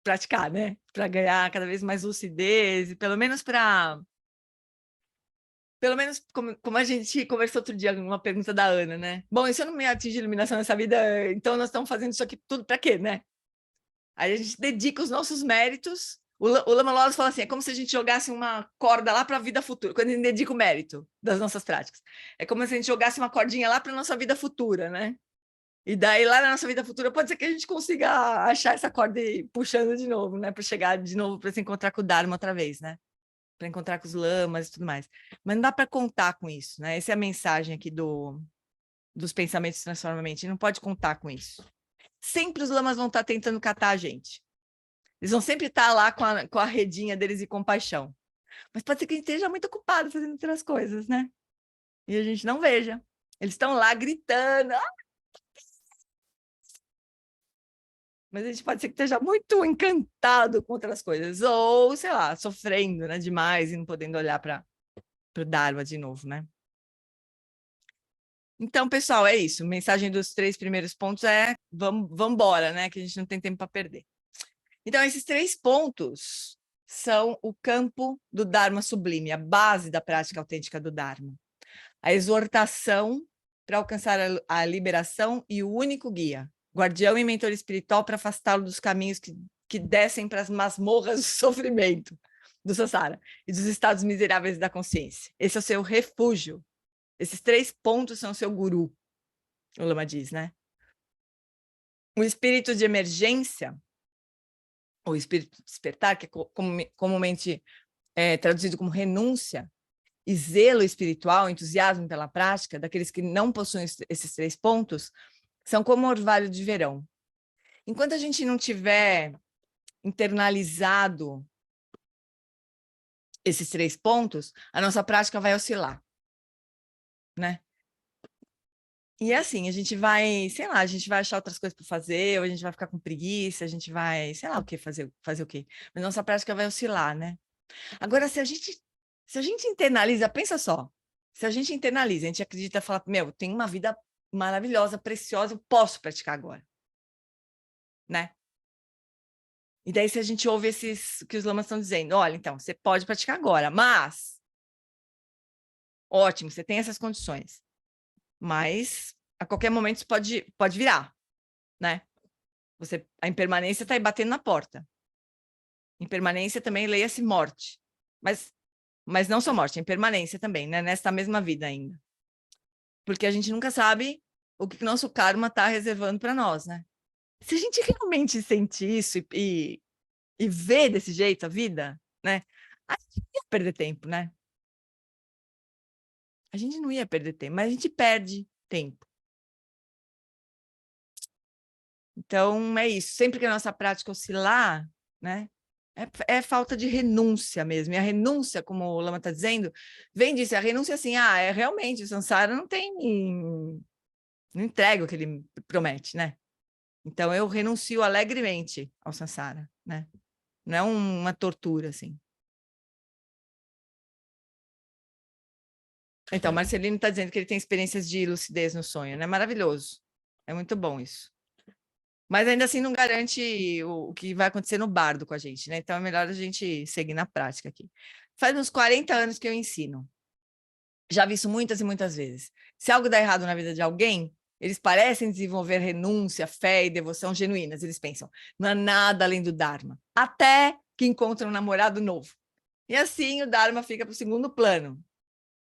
Speaker 1: praticar, né? Para ganhar cada vez mais lucidez, e pelo menos para pelo menos como a gente conversou outro dia, numa pergunta da Ana, né? Bom, e se eu não me atingir iluminação nessa vida, então nós estamos fazendo isso aqui tudo para quê, né? Aí a gente dedica os nossos méritos. O Lama Lolas fala assim, é como se a gente jogasse uma corda lá para a vida futura, quando a gente dedica o mérito das nossas práticas. É como se a gente jogasse uma cordinha lá para a nossa vida futura, né? E daí, lá na nossa vida futura, pode ser que a gente consiga achar essa corda e ir puxando de novo, né? Para chegar de novo, para se encontrar com o Dharma outra vez, né? Para encontrar com os lamas e tudo mais. Mas não dá para contar com isso, né? Essa é a mensagem aqui dos pensamentos transforma a mente. Não pode contar com isso. Sempre os lamas vão estar tentando catar a gente. Eles vão sempre estar lá com a redinha deles de compaixão. Mas pode ser que a gente esteja muito ocupado fazendo outras coisas, né? E a gente não veja. Eles estão lá gritando. Mas a gente pode ser que esteja muito encantado com outras coisas. Ou, sei lá, sofrendo, né, demais e não podendo olhar para o Dharma de novo, né? Então, pessoal, é isso. A mensagem dos 3 primeiros pontos é vamos embora, né? Que a gente não tem tempo para perder. Então, esses 3 pontos são o campo do Dharma sublime, a base da prática autêntica do Dharma. A exortação para alcançar a liberação e o único guia, guardião e mentor espiritual para afastá-lo dos caminhos que descem para as masmorras do sofrimento, do samsara, e dos estados miseráveis da consciência. Esse é o seu refúgio. Esses 3 pontos são o seu guru, o Lama diz, né? O espírito de emergência, ou espírito de despertar, que é comumente traduzido como renúncia, e zelo espiritual, entusiasmo pela prática, daqueles que não possuem esses 3 pontos, são como orvalho de verão. Enquanto a gente não tiver internalizado esses 3 pontos, a nossa prática vai oscilar, né? E assim, a gente vai, sei lá, a gente vai achar outras coisas para fazer, ou a gente vai ficar com preguiça, a gente vai, sei lá o que fazer o quê. Mas nossa prática vai oscilar, né? Agora, se a gente internaliza, pensa só, se a gente internaliza, a gente acredita, fala, meu, tem uma vida maravilhosa, preciosa, eu posso praticar agora, né? E daí, se a gente ouve esses que os lamas estão dizendo, olha, então, você pode praticar agora, mas, ótimo, você tem essas condições, mas a qualquer momento isso pode virar, né? A impermanência está aí batendo na porta. Impermanência também leia-se morte, mas não só morte, impermanência também, né? Nesta mesma vida ainda. Porque a gente nunca sabe o que nosso karma está reservando para nós, né? Se a gente realmente sente isso e vê desse jeito a vida, né? A gente não ia perder tempo, né? A gente não ia perder tempo, mas a gente perde tempo. Então, é isso. Sempre que a nossa prática oscilar, né? É falta de renúncia mesmo. E a renúncia, como o Lama está dizendo, vem disso. A renúncia, assim, realmente, o samsara não entrega o que ele promete, né? Então, eu renuncio alegremente ao samsara, né? Não é uma tortura, assim. Então, Marcelino está dizendo que ele tem experiências de lucidez no sonho, né? Maravilhoso. É muito bom isso. Mas ainda assim não garante o que vai acontecer no bardo com a gente, né? Então é melhor a gente seguir na prática aqui. Faz uns 40 anos que eu ensino. Já vi isso muitas e muitas vezes. Se algo dá errado na vida de alguém, eles parecem desenvolver renúncia, fé e devoção genuínas. Eles pensam, não há nada além do Dharma. Até que encontram um namorado novo. E assim o Dharma fica para o segundo plano.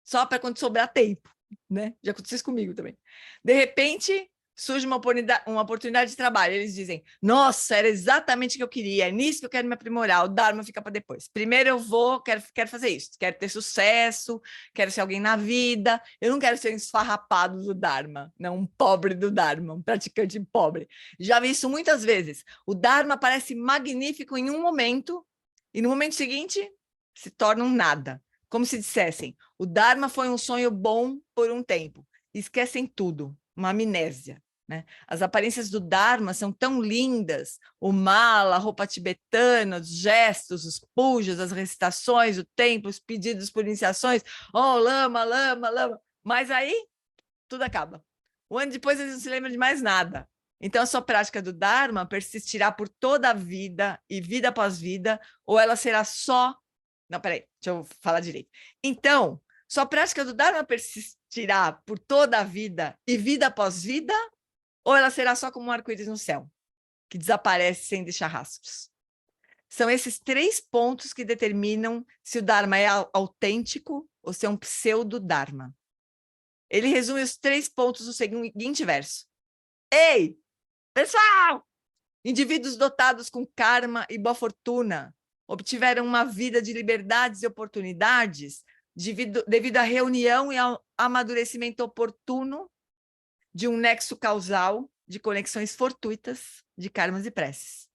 Speaker 1: Só para quando sobrar tempo, né? Já aconteceu isso comigo também. De repente, surge uma oportunidade de trabalho. Eles dizem, nossa, era exatamente o que eu queria, é nisso que eu quero me aprimorar, o Dharma fica para depois. Primeiro eu quero fazer isso, quero ter sucesso, quero ser alguém na vida, eu não quero ser um esfarrapado do Dharma, não um pobre do Dharma, um praticante pobre. Já vi isso muitas vezes. O Dharma parece magnífico em um momento, e no momento seguinte se torna um nada. Como se dissessem, o Dharma foi um sonho bom por um tempo. Esquecem tudo, uma amnésia, né? As aparências do Dharma são tão lindas, o mala, a roupa tibetana, os gestos, os pujas, as recitações, o templo, os pedidos por iniciações, oh, lama, lama, lama, mas aí tudo acaba. Um ano depois eles não se lembram de mais nada. Então a sua prática do Dharma persistirá por toda a vida e vida após vida, ou ela será só... Não, peraí, deixa eu falar direito. Então, Sua prática do Dharma persistirá por toda a vida e vida após vida, ou ela será só como um arco-íris no céu, que desaparece sem deixar rastros? São esses 3 pontos que determinam se o Dharma é autêntico ou se é um pseudo-Dharma. Ele resume os 3 pontos no seguinte verso. Ei, pessoal! Indivíduos dotados com karma e boa fortuna obtiveram uma vida de liberdades e oportunidades devido à reunião e ao amadurecimento oportuno de um nexo causal de conexões fortuitas de karmas e preces.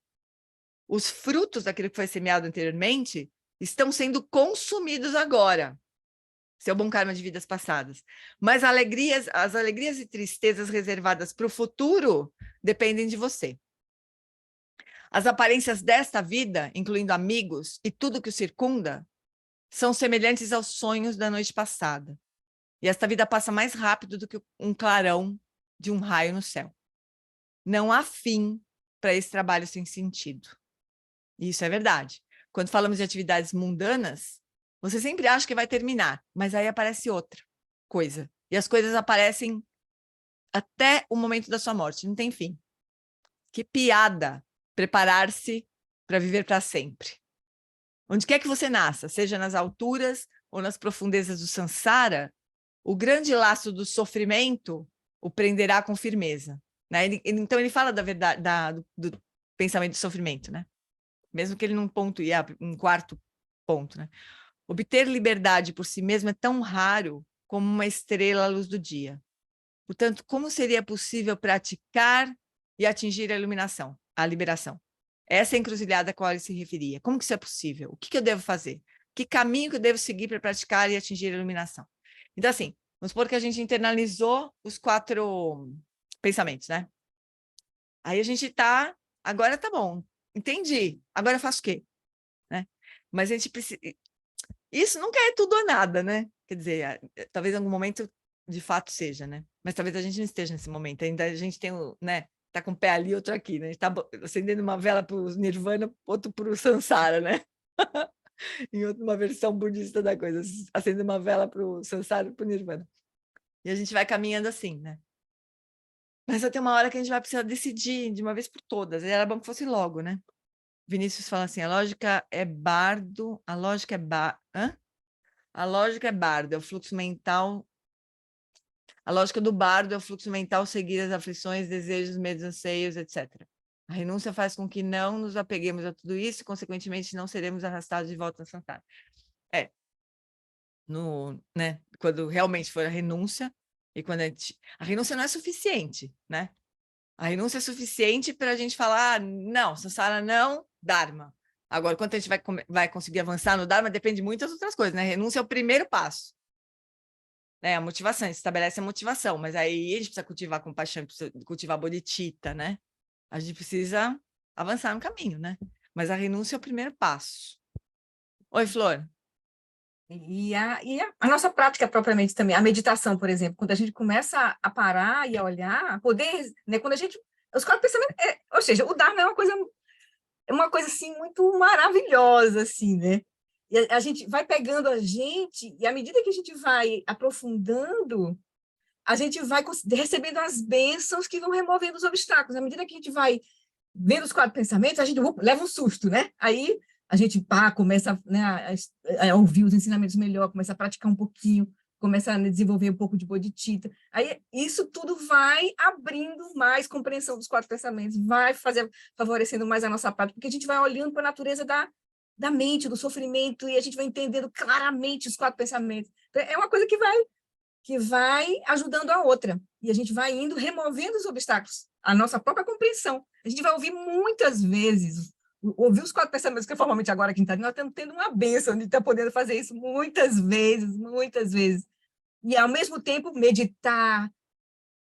Speaker 1: Os frutos daquilo que foi semeado anteriormente estão sendo consumidos agora, seu bom karma de vidas passadas. Mas as alegrias e tristezas reservadas para o futuro dependem de você. As aparências desta vida, incluindo amigos e tudo que o circunda, são semelhantes aos sonhos da noite passada. E esta vida passa mais rápido do que um clarão de um raio no céu. Não há fim para esse trabalho sem sentido. E isso é verdade. Quando falamos de atividades mundanas, você sempre acha que vai terminar, mas aí aparece outra coisa. E as coisas aparecem até o momento da sua morte, não tem fim. Que piada preparar-se para viver para sempre. Onde quer que você nasça, seja nas alturas ou nas profundezas do Sansara, o grande laço do sofrimento o prenderá com firmeza. Né? Então ele fala da verdade, do pensamento do sofrimento, né? Mesmo que ele não pontuie um 4º ponto. Né? Obter liberdade por si mesmo é tão raro como uma estrela à luz do dia. Portanto, como seria possível praticar e atingir a iluminação, a liberação? Essa é a encruzilhada a qual ele se referia. Como que isso é possível? O que eu devo fazer? Que caminho que eu devo seguir para praticar e atingir a iluminação? Então, assim, vamos supor que a gente internalizou os 4 pensamentos, né? Aí a gente está, agora tá bom, entendi, agora eu faço o quê? Né? Mas a gente precisa... Isso nunca é tudo ou nada, né? Quer dizer, talvez em algum momento de fato seja, né? Mas talvez a gente não esteja nesse momento, ainda a gente tem o, né? Tá com um pé ali, outro aqui, né? A gente tá acendendo uma vela para o Nirvana, outro para o Sansara, né? Em uma versão budista da coisa, acendendo uma vela para o Sansara e para o Nirvana. E a gente vai caminhando assim, né? Mas vai ter uma hora que a gente vai precisar decidir de uma vez por todas. E era bom que fosse logo, né? Vinícius fala assim, a lógica é bardo, a lógica é bardo, é o fluxo mental. A lógica do bardo é o fluxo mental seguir as aflições, desejos, medos, anseios, etc. A renúncia faz com que não nos apeguemos a tudo isso e, consequentemente, não seremos arrastados de volta ao Sansara. Né? Quando realmente for a renúncia, e quando a renúncia não é suficiente, né? A renúncia é suficiente para a gente falar, não, Sansara não, Dharma. Agora, quanto a gente vai conseguir avançar no Dharma, depende de muitas outras coisas, né? A renúncia é o primeiro passo. Né, a motivação, a gente estabelece a motivação, mas aí a gente precisa cultivar compaixão, precisa cultivar bodhicitta, né? A gente precisa avançar no caminho, né? Mas a renúncia é o primeiro passo. Oi, Flor.
Speaker 6: E a nossa prática propriamente também, a meditação, por exemplo, quando a gente começa a parar e a olhar, a poder, né, quando a gente, os 4 pensamentos, ou seja, o Dharma é uma coisa assim muito maravilhosa, assim, né? E a gente vai pegando a gente, e à medida que a gente vai aprofundando, a gente vai recebendo as bênçãos que vão removendo os obstáculos. À medida que a gente vai vendo os 4 pensamentos, a gente leva um susto, né? Aí a gente começa, né, a ouvir os ensinamentos melhor, começa a praticar um pouquinho, começa a desenvolver um pouco de bodhicitta. Aí isso tudo vai abrindo mais compreensão dos 4 pensamentos, vai favorecendo mais a nossa prática, porque a gente vai olhando para a natureza da mente, do sofrimento, e a gente vai entendendo claramente os 4 pensamentos. Então, é uma coisa que vai ajudando a outra, e a gente vai indo removendo os obstáculos, a nossa própria compreensão. A gente vai ouvir muitas vezes, ouvir os 4 pensamentos, que formalmente agora aqui em Itália, nós estamos tendo uma bênção de estar podendo fazer isso muitas vezes. E, ao mesmo tempo, meditar,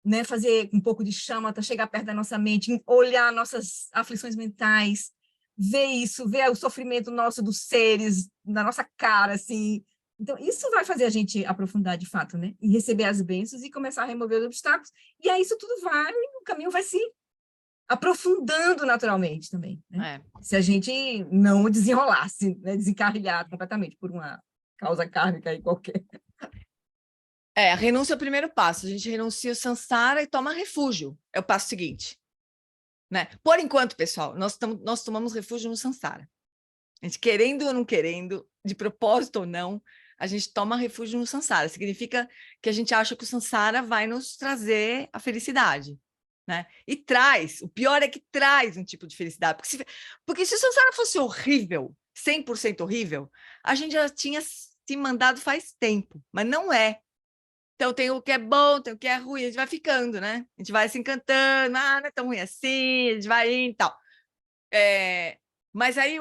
Speaker 6: né, fazer um pouco de shamatha, chegar perto da nossa mente, olhar nossas aflições mentais, ver isso, ver o sofrimento nosso dos seres, na nossa cara, assim. Então, isso vai fazer a gente aprofundar de fato, né? E receber as bênçãos e começar a remover os obstáculos. E aí isso tudo o caminho vai se aprofundando naturalmente também, né? Se a gente não desenrolasse, né? Desencarrilhar completamente por uma causa kármica aí qualquer.
Speaker 1: A renúncia é o primeiro passo. A gente renuncia o samsara e toma refúgio. É o passo seguinte. Né? Por enquanto, pessoal, nós tomamos refúgio no samsara. A gente, querendo ou não querendo, de propósito ou não, a gente toma refúgio no samsara. Significa que a gente acha que o samsara vai nos trazer a felicidade. Né? E traz. O pior é que traz um tipo de felicidade. Porque se o samsara fosse horrível, 100% horrível, a gente já tinha se mandado faz tempo. Mas não é. Então, tem o que é bom, tem o que é ruim, a gente vai ficando, né? A gente vai se encantando, não é tão ruim assim, a gente vai indo e tal. Mas aí,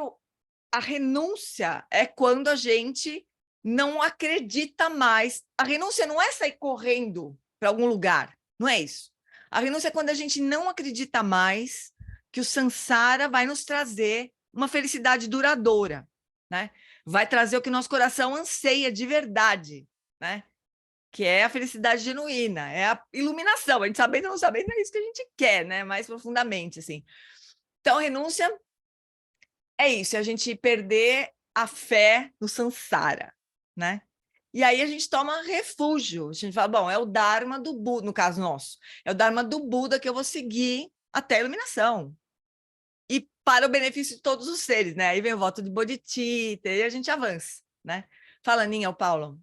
Speaker 1: a renúncia é quando a gente não acredita mais. A renúncia não é sair correndo para algum lugar, não é isso. A renúncia é quando a gente não acredita mais que o samsara vai nos trazer uma felicidade duradoura, né? Vai trazer o que nosso coração anseia de verdade, né? Que é a felicidade genuína, é a iluminação. A gente sabendo ou não sabendo, é isso que a gente quer, né? Mais profundamente, assim. Então, renúncia é isso, é a gente perder a fé no samsara, né? E aí a gente toma refúgio. A gente fala, bom, é o Dharma do Buda, no caso nosso. É o Dharma do Buda que eu vou seguir até a iluminação. E para o benefício de todos os seres, né? Aí vem o voto de Bodhicitta e a gente avança, né? Fala, Ninha, o Paulo.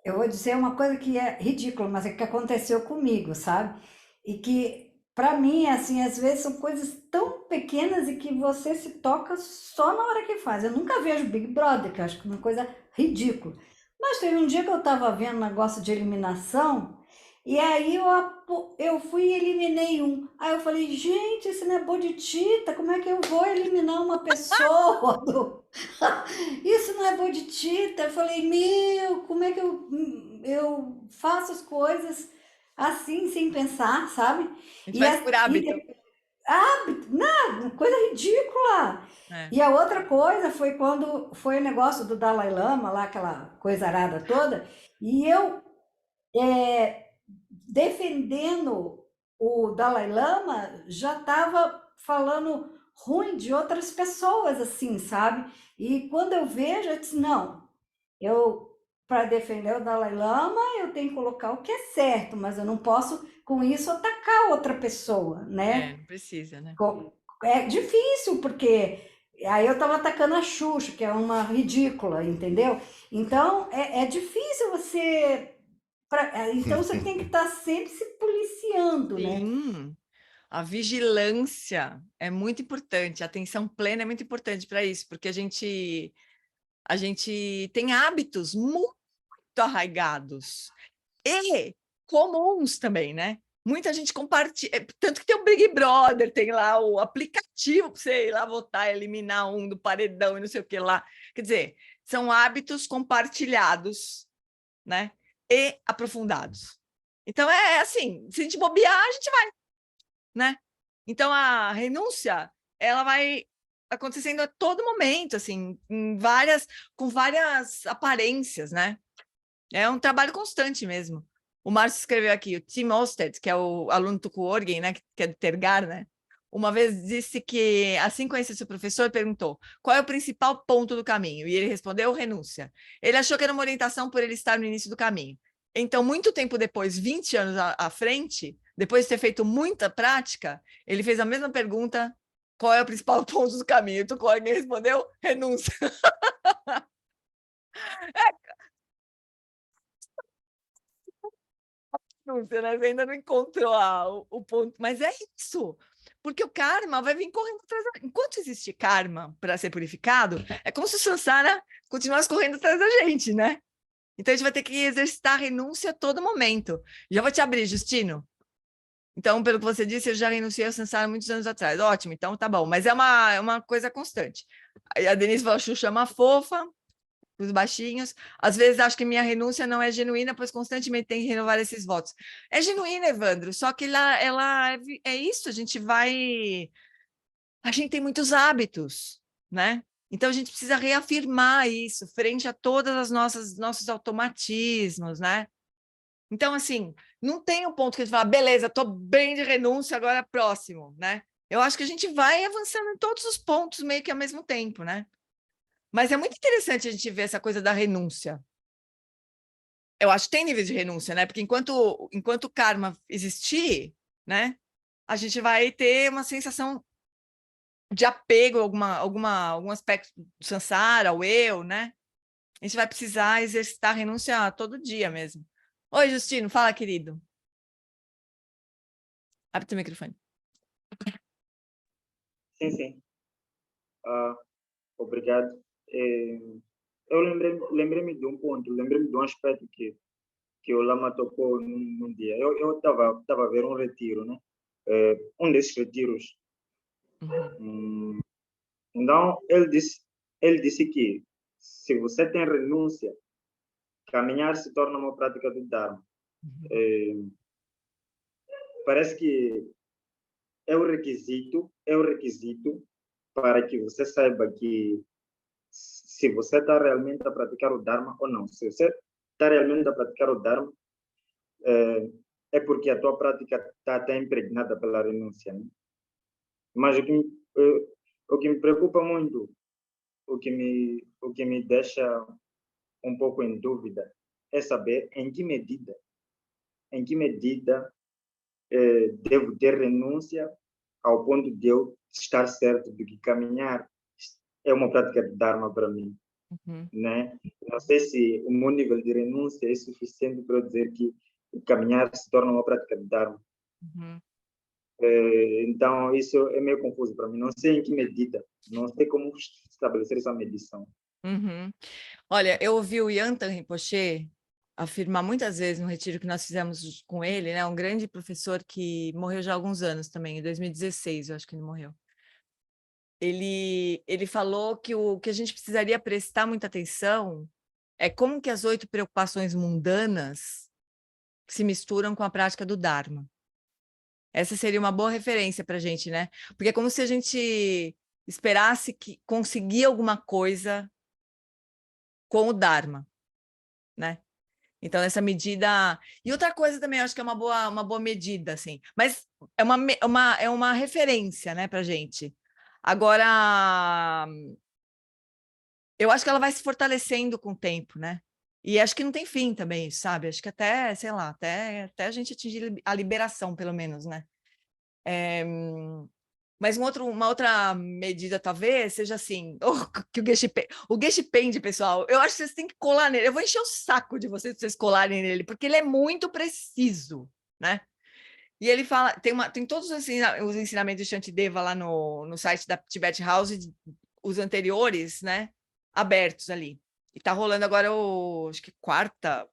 Speaker 7: Eu vou dizer uma coisa que é ridícula, mas é que aconteceu comigo, sabe? E que, para mim, assim, às vezes são coisas tão pequenas e que você se toca só na hora que faz. Eu nunca vejo Big Brother, que eu acho que é uma coisa ridícula. Mas teve um dia que eu estava vendo um negócio de eliminação, e aí eu fui e eliminei um. Aí eu falei, gente, esse não é Bodhicitta, como é que eu vou eliminar uma pessoa Isso não é Bodhicitta. Eu falei, meu, como é que eu faço as coisas assim, sem pensar, sabe?
Speaker 1: A gente faz por hábito.
Speaker 7: Não, coisa ridícula. E a outra coisa foi quando foi o negócio do Dalai Lama, lá, aquela coisa arada toda, e eu defendendo o Dalai Lama, já estava falando ruim de outras pessoas, assim, sabe? E quando eu vejo, eu disse, não, para defender o Dalai Lama, eu tenho que colocar o que é certo, mas eu não posso, com isso, atacar outra pessoa, né?
Speaker 1: Não precisa, né?
Speaker 7: É difícil, porque aí eu estava atacando a Xuxa, que é uma ridícula, entendeu? Então, é difícil você... Então, você tem que estar sempre se policiando, né?
Speaker 1: Sim. A vigilância é muito importante, a atenção plena é muito importante para isso, porque a gente tem hábitos muito arraigados e comuns também, né? Muita gente compartilha, tanto que tem o Big Brother, tem lá o aplicativo para você ir lá votar, eliminar um do paredão e não sei o que lá. Quer dizer, são hábitos compartilhados, né? E aprofundados. Então, é assim, se a gente bobear, a gente vai, né? Então, a renúncia, ela vai acontecendo a todo momento, assim, com várias aparências, né? É um trabalho constante mesmo. O Márcio escreveu aqui, o Tim Osted, que é o aluno do Kuorgen, né, que é do Tergar, né? Uma vez disse que, assim conheceu seu professor, perguntou qual é o principal ponto do caminho, e ele respondeu renúncia. Ele achou que era uma orientação por ele estar no início do caminho. Então, muito tempo depois, 20 anos à frente, depois de ter feito muita prática, ele fez a mesma pergunta, qual é o principal ponto do caminho? E o Kuorgen respondeu renúncia. Você ainda não encontrou o ponto, mas é isso, porque o karma vai vir correndo atrás. Enquanto existe karma para ser purificado, é como se o samsara continuasse correndo atrás da gente, né? Então a gente vai ter que exercitar a renúncia a todo momento. Já vou te abrir, Justino. Então, pelo que você disse, eu já renunciei ao samsara muitos anos atrás. Ótimo, então tá bom, mas é uma coisa constante. Aí a Denise falou, Xuxa é uma fofa, os baixinhos. Às vezes acho que minha renúncia não é genuína, pois constantemente tem que renovar esses votos. É genuína, Evandro, só que ela é isso, a gente tem muitos hábitos, né? Então a gente precisa reafirmar isso frente a todas as nossos automatismos, né? Então, assim, não tem um ponto que a gente fala, beleza, estou bem de renúncia, agora é próximo, né? Eu acho que a gente vai avançando em todos os pontos meio que ao mesmo tempo, né? Mas é muito interessante a gente ver essa coisa da renúncia. Eu acho que tem níveis de renúncia, né? Porque enquanto o karma existir, né? A gente vai ter uma sensação de apego a algum aspecto do samsara, o eu, né? A gente vai precisar exercitar a renúncia todo dia mesmo. Oi, Justino, fala, querido. Abre teu microfone.
Speaker 5: Sim, sim. Obrigado. Eu lembrei-me de um ponto, lembrei-me de um aspecto que o Lama tocou num dia. Eu estava a ver um retiro, né? Um desses retiros. Então, ele disse que se você tem renúncia, caminhar se torna uma prática do Dharma. Parece que é o requisito para que você saiba que se você está realmente a praticar o Dharma ou não. Se você está realmente a praticar o Dharma, é porque a tua prática está impregnada pela renúncia. Né? Mas o que me preocupa muito, o que me deixa um pouco em dúvida, é saber em que medida devo ter renúncia ao ponto de eu estar certo de que caminhar é uma prática de Dharma para mim. Né? Não sei se o meu nível de renúncia é suficiente para eu dizer que o caminhar se torna uma prática de Dharma. Então, isso é meio confuso para mim. Não sei em que medida, não sei como estabelecer essa medição.
Speaker 1: Olha, eu ouvi o Yantan Rinpoche afirmar muitas vezes no retiro que nós fizemos com ele, né? Um grande professor que morreu já há alguns anos também, em 2016, eu acho que ele morreu. Ele falou que o que a gente precisaria prestar muita atenção é como que as 8 preocupações mundanas se misturam com a prática do Dharma. Essa seria uma boa referência para a gente, né? Porque é como se a gente esperasse conseguir alguma coisa com o Dharma, né? Então, essa medida... E outra coisa também, eu acho que é uma boa medida, assim. Mas é uma referência, né, para a gente. Agora, eu acho que ela vai se fortalecendo com o tempo, né? E acho que não tem fim também, sabe? Acho que até, sei lá, até a gente atingir a liberação, pelo menos, né? Mas uma outra medida, talvez, seja assim, que o Geshe Pende, pessoal, eu acho que vocês têm que colar nele. Eu vou encher o saco de vocês colarem nele, porque ele é muito preciso, né? E ele fala, tem todos os ensinamentos de Shantideva lá no site da Tibet House, os anteriores, né? Abertos ali. E tá rolando agora acho que quarto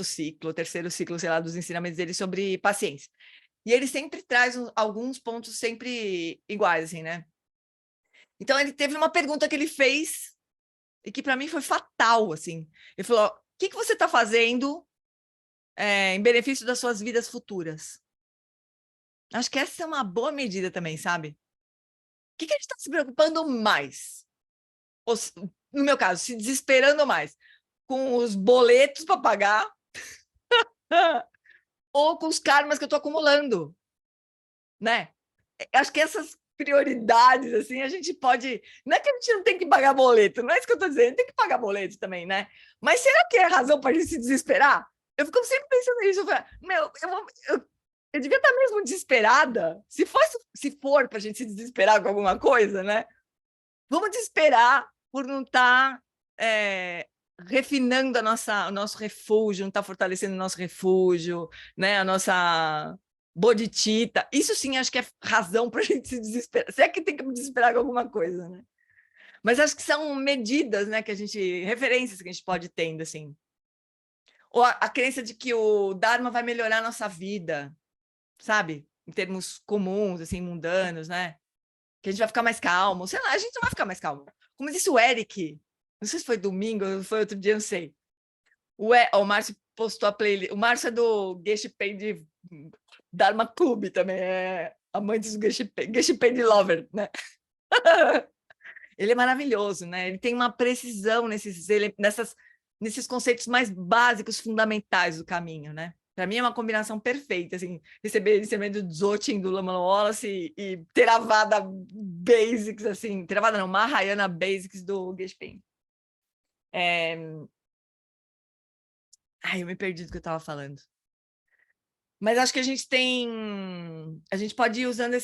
Speaker 1: ciclo, terceiro ciclo, sei lá, dos ensinamentos dele sobre paciência. E ele sempre traz alguns pontos sempre iguais, assim, né? Então, ele teve uma pergunta que ele fez e que, para mim, foi fatal, assim. Ele falou, o que você está fazendo em benefício das suas vidas futuras? Acho que essa é uma boa medida também, sabe? O que a gente está se preocupando mais? Ou, no meu caso, se desesperando mais? Com os boletos para pagar ou com os karmas que eu estou acumulando? Né? Acho que essas prioridades, assim, a gente pode... Não é que a gente não tem que pagar boleto, não é isso que eu estou dizendo, tem que pagar boleto também, né? Mas será que é razão para a gente se desesperar? Eu fico sempre pensando nisso. Eu devia estar mesmo desesperada. Se for para a gente se desesperar com alguma coisa, né? Vamos desesperar por não estar refinando o nosso refúgio, não estar fortalecendo o nosso refúgio, né? A nossa bodhicitta. Isso sim, acho que é razão para a gente se desesperar. Se é que tem que me desesperar com alguma coisa, né? Mas acho que são medidas, né? Referências que a gente pode ir tendo, assim. Ou a crença de que o Dharma vai melhorar a nossa vida, sabe? Em termos comuns, assim, mundanos, né? Que a gente vai ficar mais calmo. Sei lá, a gente não vai ficar mais calmo. Como disse o Eric, não sei se foi domingo ou foi outro dia, não sei. O Márcio postou a playlist. O Márcio é do Geshe Pende Dharma Club também, é amante do Geshe Pende Lover, né? Ele é maravilhoso, né? Ele tem uma precisão nesses conceitos mais básicos, fundamentais do caminho, né? Para mim é uma combinação perfeita, assim, receber ensinamento do Dzogchen, do Lama Wallace e Theravada Basics, assim, Theravada não, Mahayana Basics do Gespen. Ai, eu me perdi do que eu estava falando. Mas acho que a gente pode ir usando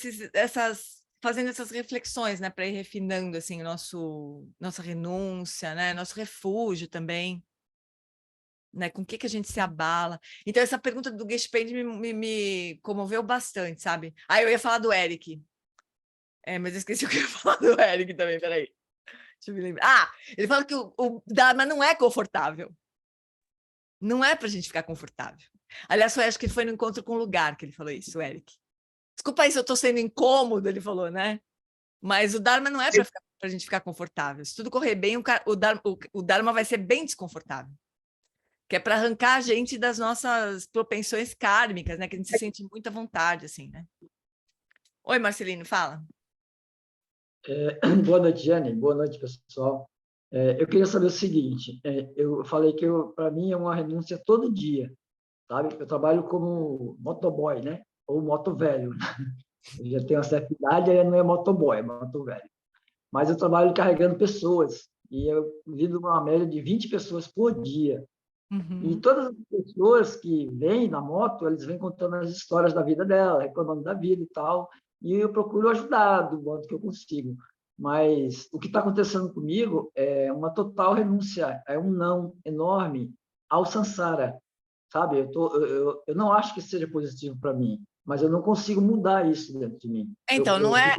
Speaker 1: fazendo essas reflexões, né, para ir refinando assim nossa renúncia, né, nosso refúgio também, né, com o que a gente se abala. Então essa pergunta do Gespen me comoveu bastante, sabe? Ah, eu ia falar do Eric, mas eu esqueci o que eu ia falar do Eric também, peraí. Deixa eu me lembrar. Ah, ele fala que o Dharma não é confortável. Não é para a gente ficar confortável. Aliás, eu acho que foi no encontro com o lugar que ele falou isso, o Eric. Desculpa aí se eu estou sendo incômodo, ele falou, né? Mas o Dharma não é para a gente ficar confortável. Se tudo correr bem, o Dharma vai ser bem desconfortável. Que é para arrancar a gente das nossas propensões kármicas, né? Que a gente se sente muito à vontade, assim, né? Oi, Marcelino, fala.
Speaker 8: Boa noite, Jane. Boa noite, pessoal. Eu queria saber o seguinte, eu falei que para mim é uma renúncia todo dia, sabe? Eu trabalho como motoboy, né? Ou motovelho. Eu já tenho uma certa idade, aí não é motoboy, é motovelho. Mas eu trabalho carregando pessoas, e eu lido com uma média de 20 pessoas por dia. E todas as pessoas que vêm na moto, eles vêm contando as histórias da vida dela, reclamando da vida e tal, e eu procuro ajudar do modo que eu consigo. Mas o que está acontecendo comigo é uma total renúncia, é um não enorme ao Sansara, sabe? Eu não acho que seja positivo para mim, mas eu não consigo mudar isso dentro de mim.
Speaker 1: Então, não é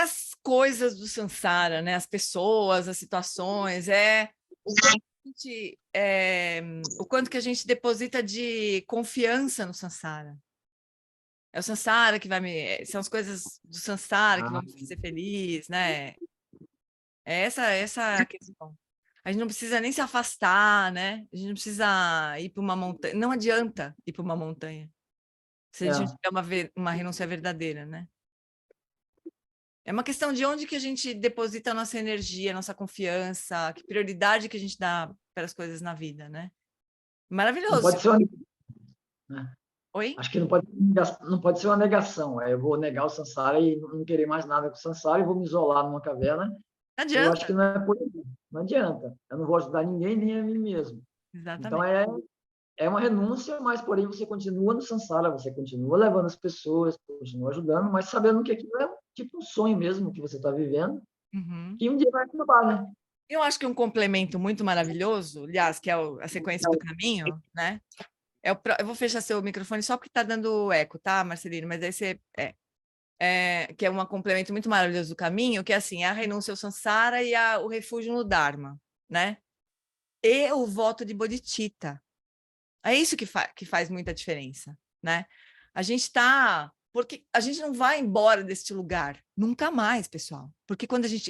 Speaker 1: as coisas do Sansara, né? As pessoas, as situações, o quanto que a gente deposita de confiança no Sansara. É o Sansara que são as coisas do Sansara que vão me fazer feliz, né? É essa a questão. A gente não precisa nem se afastar, né? A gente não precisa ir para uma montanha. Não adianta ir para uma montanha se a gente não tiver uma renúncia verdadeira, né? É uma questão de onde que a gente deposita a nossa energia, a nossa confiança, que prioridade que a gente dá para as coisas na vida, né? Maravilhoso.
Speaker 8: Não pode ser uma...
Speaker 1: Oi?
Speaker 8: Acho que não pode ser uma negação. Eu vou negar o Sansara e não querer mais nada com o Sansara e vou me isolar numa caverna.
Speaker 1: Não adianta.
Speaker 8: Eu acho que não é por aí. Não adianta. Eu não vou ajudar ninguém, nem a mim mesmo.
Speaker 1: Exatamente.
Speaker 8: Então, é uma renúncia, mas, porém, você continua no Sansara, você continua levando as pessoas, continua ajudando, mas sabendo que aquilo é tipo um sonho mesmo que você está vivendo, que um dia vai acabar, né?
Speaker 1: Eu acho que um complemento muito maravilhoso, aliás, que é a sequência do caminho, né? Eu vou fechar seu microfone só porque está dando eco, tá, Marcelino? Mas aí você... que é um complemento muito maravilhoso do caminho, que é assim, a renúncia ao Sansara e o refúgio no Dharma, né? E o voto de Bodhicitta. É isso que faz muita diferença, né? A gente está... Porque a gente não vai embora deste lugar, nunca mais, pessoal. Porque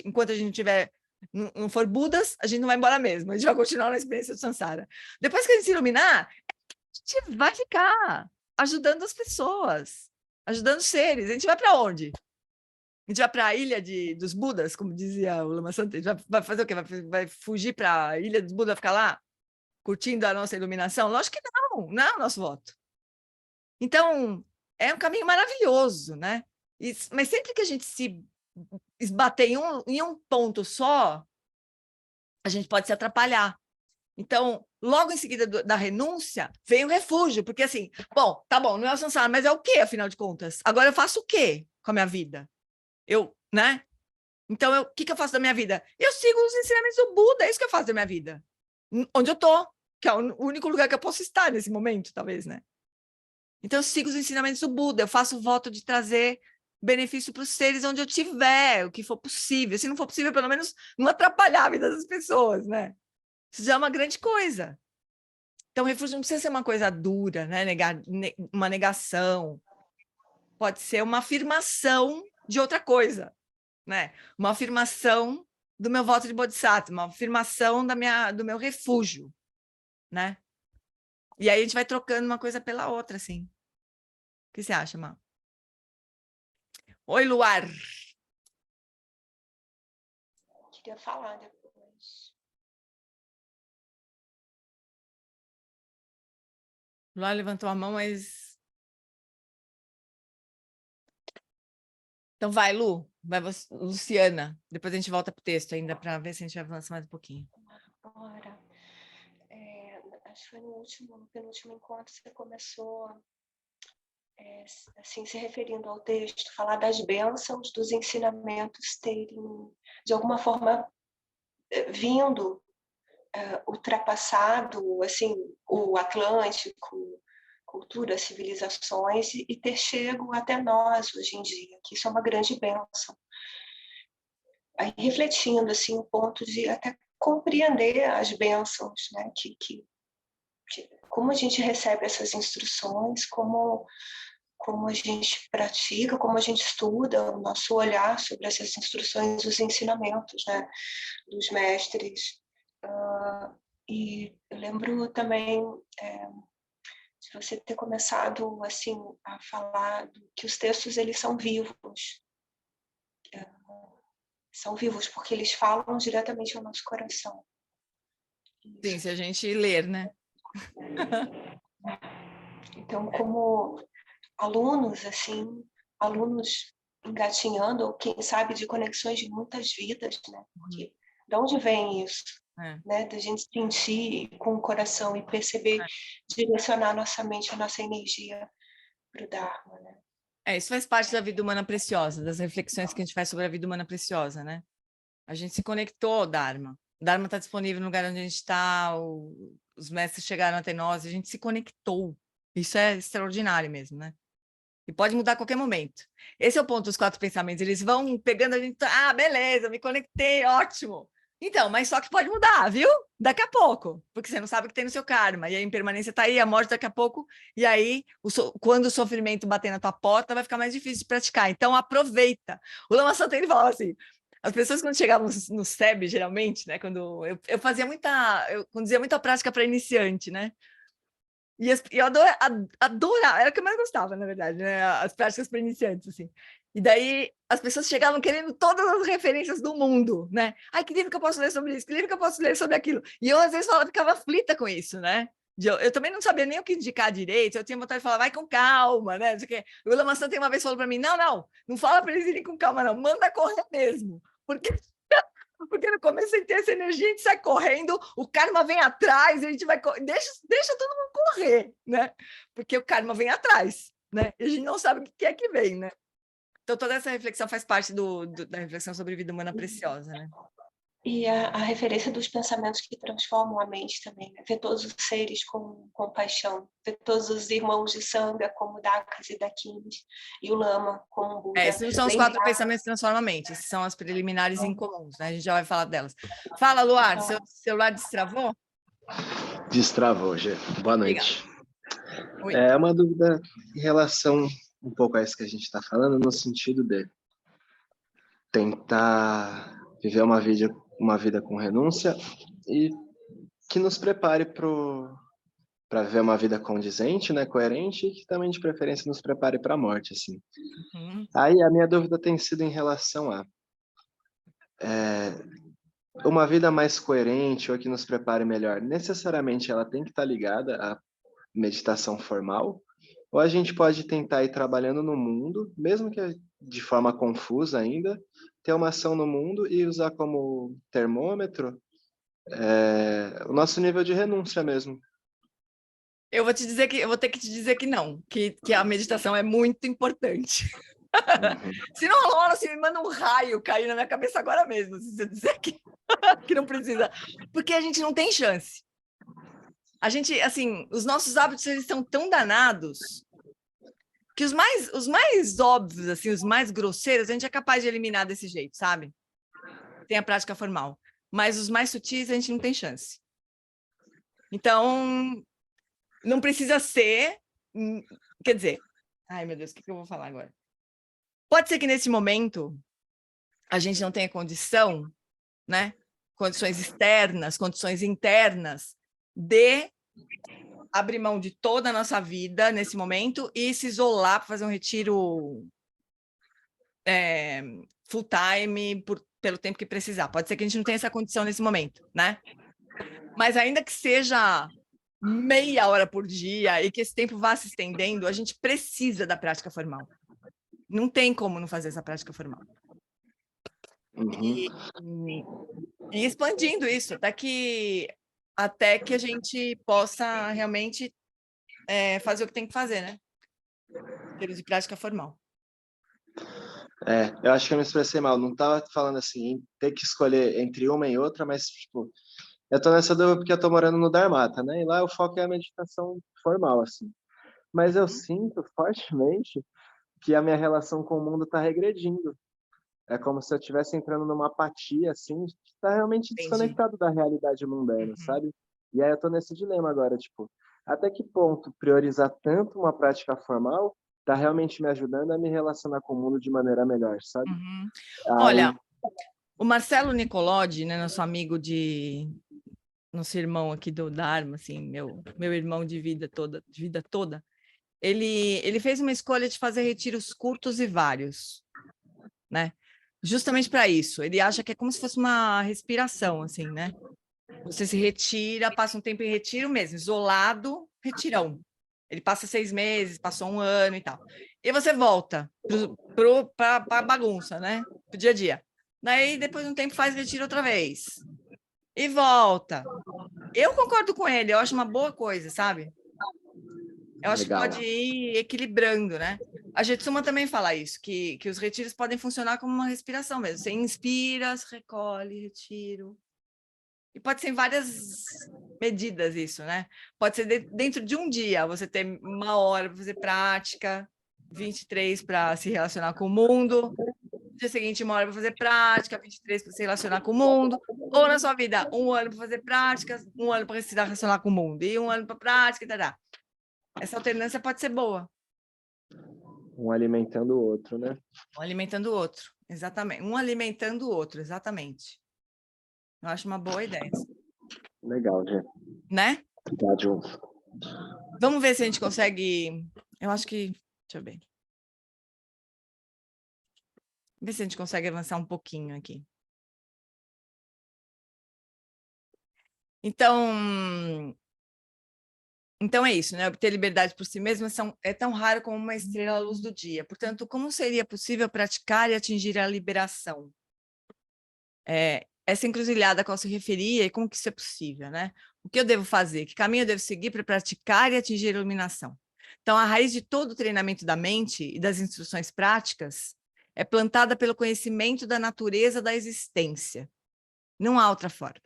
Speaker 1: enquanto a gente tiver... não for Budas, a gente não vai embora mesmo. A gente vai continuar na experiência do Sansara. Depois que a gente se iluminar, a gente vai ficar ajudando as pessoas, ajudando os seres. A gente vai para onde? A gente vai para a ilha dos Budas, como dizia o Lama Santa. A gente vai fazer o quê? Vai fugir para a ilha dos Budas, ficar lá, curtindo a nossa iluminação? Lógico que não é o nosso voto. Então, é um caminho maravilhoso, né? Mas sempre que a gente se esbater em um ponto só, a gente pode se atrapalhar. Então, logo em seguida da renúncia, vem o refúgio, porque assim, bom, tá bom, não é o Sansara, mas é o quê, afinal de contas? Agora eu faço o quê com a minha vida? Né? Então, o que eu faço da minha vida? Eu sigo os ensinamentos do Buda, é isso que eu faço da minha vida. Onde eu tô, que é o único lugar que eu posso estar nesse momento, talvez, né? Então, eu sigo os ensinamentos do Buda, eu faço o voto de trazer benefício para os seres onde eu tiver, o que for possível. Se não for possível, pelo menos não atrapalhar a vida das pessoas, né? Isso já é uma grande coisa. Então, refúgio não precisa ser uma coisa dura, né? Uma negação. Pode ser uma afirmação de outra coisa, né? Uma afirmação do meu voto de Bodhisattva, uma afirmação do meu refúgio, né? E aí a gente vai trocando uma coisa pela outra, assim. O que você acha, Má? Oi, Luar.
Speaker 9: Queria falar depois.
Speaker 1: Luar levantou a mão, mas... Então vai, Lu. Vai você, Luciana. Depois a gente volta pro texto ainda para ver se a gente avança mais um pouquinho.
Speaker 9: Bora. Acho que foi no penúltimo encontro, você começou assim, se referindo ao texto, falar das bênçãos, dos ensinamentos terem, de alguma forma, vindo ultrapassado, assim, o Atlântico, cultura, civilizações, e ter chego até nós hoje em dia, que isso é uma grande bênção. Aí, refletindo, assim, o ponto de até compreender as bênçãos, né, como a gente recebe essas instruções, como a gente pratica, como a gente estuda, o nosso olhar sobre essas instruções, os ensinamentos, né, dos mestres. E eu lembro também de você ter começado assim a falar que os textos eles são vivos. São vivos porque eles falam diretamente ao nosso coração.
Speaker 1: Sim, se a gente ler, né?
Speaker 9: Então, como alunos, assim, alunos engatinhando, ou quem sabe de conexões de muitas vidas, né? Porque de onde vem isso? Né? Da gente sentir com o coração e perceber, direcionar nossa mente, a nossa energia para o Dharma, né?
Speaker 1: Isso faz parte da vida humana preciosa, das reflexões que a gente faz sobre a vida humana preciosa, né? A gente se conectou ao Dharma. O Dharma está disponível no lugar onde a gente está, os mestres chegaram até nós, a gente se conectou. Isso é extraordinário mesmo, né? E pode mudar a qualquer momento. Esse é o ponto dos 4 pensamentos. Eles vão pegando a gente, beleza, me conectei, ótimo. Então, mas só que pode mudar, viu? Daqui a pouco, porque você não sabe o que tem no seu karma. E a impermanência está aí, a morte daqui a pouco. E aí, quando o sofrimento bater na tua porta, vai ficar mais difícil de praticar. Então, aproveita. O Lama Santen, ele falava assim, as pessoas quando chegavam no SEB, geralmente, né? Quando eu fazia eu conduzia muita prática para iniciante, né? E eu adorava, era o que eu mais gostava, na verdade, né? As práticas para iniciantes, assim. E daí as pessoas chegavam querendo todas as referências do mundo, né? Ai, que livro que eu posso ler sobre isso? Que livro que eu posso ler sobre aquilo? E eu, às vezes, ficava aflita com isso, né? Eu também não sabia nem o que indicar direito, eu tinha vontade de falar, vai com calma, né? O Lama Santen uma vez falou para mim, não fala para eles irem com calma, não, manda correr mesmo, porque no começo você tem essa energia, a gente sai correndo, o karma vem atrás, a gente vai deixa todo mundo correr, né? Porque o karma vem atrás, né? E a gente não sabe o que é que vem, né? Então toda essa reflexão faz parte da reflexão sobre vida humana preciosa, né?
Speaker 9: E a referência dos pensamentos que transformam a mente também, né? Ver todos os seres com compaixão, ver todos os irmãos de Sangha como Dakas e Dakins, e o Lama como Buda.
Speaker 1: Esses não são os 4 pensamentos que transformam a mente, esses são as preliminares incomuns, né? A gente já vai falar delas. Fala, Luar, seu celular destravou?
Speaker 10: Destravou, Gê. Boa noite.
Speaker 1: Oi.
Speaker 10: É uma dúvida em relação um pouco a isso que a gente está falando, no sentido de tentar viver uma vida com renúncia e que nos prepare para viver uma vida condizente, né, coerente, e que também, de preferência, nos prepare para a morte, assim. Aí a minha dúvida tem sido em relação a uma vida mais coerente ou que nos prepare melhor. Necessariamente ela tem que estar ligada à meditação formal, ou a gente pode tentar ir trabalhando no mundo, mesmo que de forma confusa ainda, ter uma ação no mundo e usar como termômetro o nosso nível de renúncia mesmo.
Speaker 1: Eu vou ter que te dizer que não, que a meditação é muito importante. Se não rola, você me manda um raio cair na minha cabeça agora mesmo, se você dizer que não precisa. Porque a gente não tem chance. A gente, assim, os nossos hábitos eles são tão danados que os mais óbvios, assim, os mais grosseiros, a gente é capaz de eliminar desse jeito, sabe? Tem a prática formal. Mas os mais sutis, a gente não tem chance. Então, não precisa ser... Quer dizer... Ai, meu Deus, o que eu vou falar agora? Pode ser que nesse momento a gente não tenha condição, né? Condições externas, condições internas, de abrir mão de toda a nossa vida nesse momento e se isolar para fazer um retiro full time pelo tempo que precisar. Pode ser que a gente não tenha essa condição nesse momento, né? Mas ainda que seja meia hora por dia e que esse tempo vá se estendendo, a gente precisa da prática formal. Não tem como não fazer essa prática formal. E expandindo isso, até que a gente possa realmente fazer o que tem que fazer, né? Em termos de prática formal.
Speaker 10: Eu acho que eu me expressei mal. Não estava falando assim, ter que escolher entre uma e outra, mas, tipo, eu tô nessa dúvida porque eu tô morando no Dharmata, né? E lá o foco é a meditação formal, assim. Mas eu sinto fortemente que a minha relação com o mundo está regredindo. É como se eu estivesse entrando numa apatia, assim, que está realmente desconectado da realidade mundana, sabe? E aí eu tô nesse dilema agora, tipo, até que ponto priorizar tanto uma prática formal está realmente me ajudando a me relacionar com o mundo de maneira melhor, sabe?
Speaker 1: Olha, o Marcelo Nicolodi, né, nosso irmão aqui do Dharma, assim, meu irmão de vida toda, ele fez uma escolha de fazer retiros curtos e vários, né? Justamente para isso. Ele acha que é como se fosse uma respiração, assim, né? Você se retira, passa um tempo em retiro mesmo, isolado, retirão. Ele passa 6 meses, passou 1 ano e tal. E você volta para a bagunça, né? Para o dia a dia. Daí, depois de um tempo, faz retiro outra vez. E volta. Eu concordo com ele, eu acho uma boa coisa, sabe? Eu acho que pode ir equilibrando, né? A Jetsuma também fala isso, que os retiros podem funcionar como uma respiração mesmo. Você inspira, se recolhe, retiro. E pode ser em várias medidas isso, né? Pode ser dentro de um dia, você ter 1 hora para fazer prática, 23 para se relacionar com o mundo, no dia seguinte 1 hora para fazer prática, 23 para se relacionar com o mundo, ou na sua vida, 1 ano para fazer práticas, 1 ano para se relacionar com o mundo, e 1 ano para prática, e tal. Essa alternância pode ser boa.
Speaker 10: Um alimentando o outro, né?
Speaker 1: Um alimentando o outro, exatamente. Um alimentando o outro, exatamente. Eu acho uma boa ideia.
Speaker 10: Legal, Gê.
Speaker 1: Né?
Speaker 10: Obrigado.
Speaker 1: Vamos ver se a gente consegue... Eu acho que... Deixa eu ver. Ver se a gente consegue avançar um pouquinho aqui. Então é isso, né? Obter liberdade por si mesma é tão raro como uma estrela à luz do dia. Portanto, como seria possível praticar e atingir a liberação? Essa encruzilhada a qual se referia e como que isso é possível, né? O que eu devo fazer? Que caminho eu devo seguir para praticar e atingir a iluminação? Então, a raiz de todo o treinamento da mente e das instruções práticas é plantada pelo conhecimento da natureza da existência. Não há outra forma.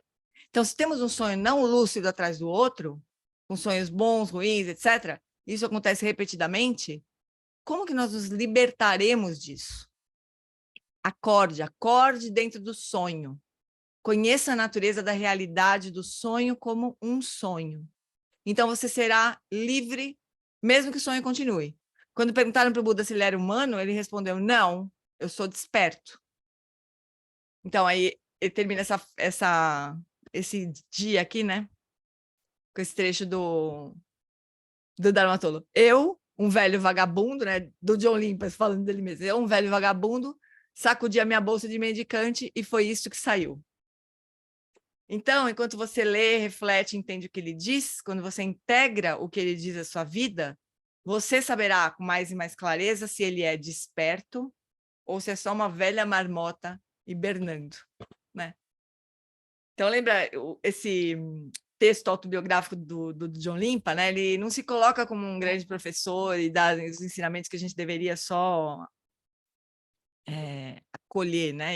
Speaker 1: Então, se temos um sonho não lúcido atrás do outro, com sonhos bons, ruins, etc., isso acontece repetidamente, como que nós nos libertaremos disso? Acorde dentro do sonho. Conheça a natureza da realidade do sonho como um sonho. Então, você será livre, mesmo que o sonho continue. Quando perguntaram para o Buda se ele era humano, ele respondeu, não, eu sou desperto. Então, aí ele termina esse dia aqui, né? Com esse trecho do Dharma Tolo. Eu, um velho vagabundo, né? Do John Limpas, falando dele mesmo. Eu, um velho vagabundo, sacudi a minha bolsa de mendicante e foi isso que saiu. Então, enquanto você lê, reflete, entende o que ele diz, quando você integra o que ele diz à sua vida, você saberá com mais e mais clareza se ele é desperto ou se é só uma velha marmota hibernando, né? Então, lembra esse texto autobiográfico do John Limpa, né? Ele não se coloca como um grande professor e dá os ensinamentos que a gente deveria só acolher, né?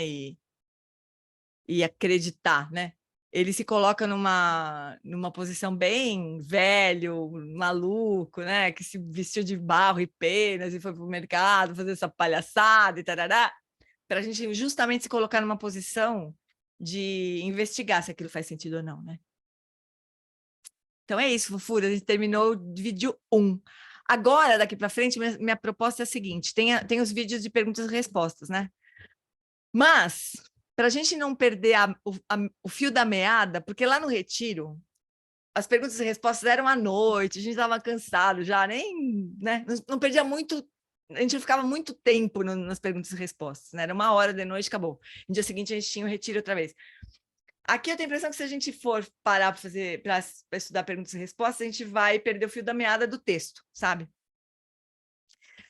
Speaker 1: E acreditar, né? Ele se coloca numa posição bem velho, maluco, né? Que se vestiu de barro e penas e foi para o mercado fazer essa palhaçada e tarará, para a gente justamente se colocar numa posição de investigar se aquilo faz sentido ou não, né? Então é isso, fofura, a gente terminou o vídeo 1. Agora, daqui para frente, minha proposta é a seguinte, tem os vídeos de perguntas e respostas, né? Mas, para a gente não perder o fio da meada, porque lá no retiro, as perguntas e respostas eram à noite, a gente estava cansado já, nem, né? Não perdia muito, a gente ficava muito tempo nas perguntas e respostas, né? Era 1 hora de noite, acabou. No dia seguinte, a gente tinha o retiro outra vez. Aqui eu tenho a impressão que se a gente for parar para estudar perguntas e respostas, a gente vai perder o fio da meada do texto, sabe?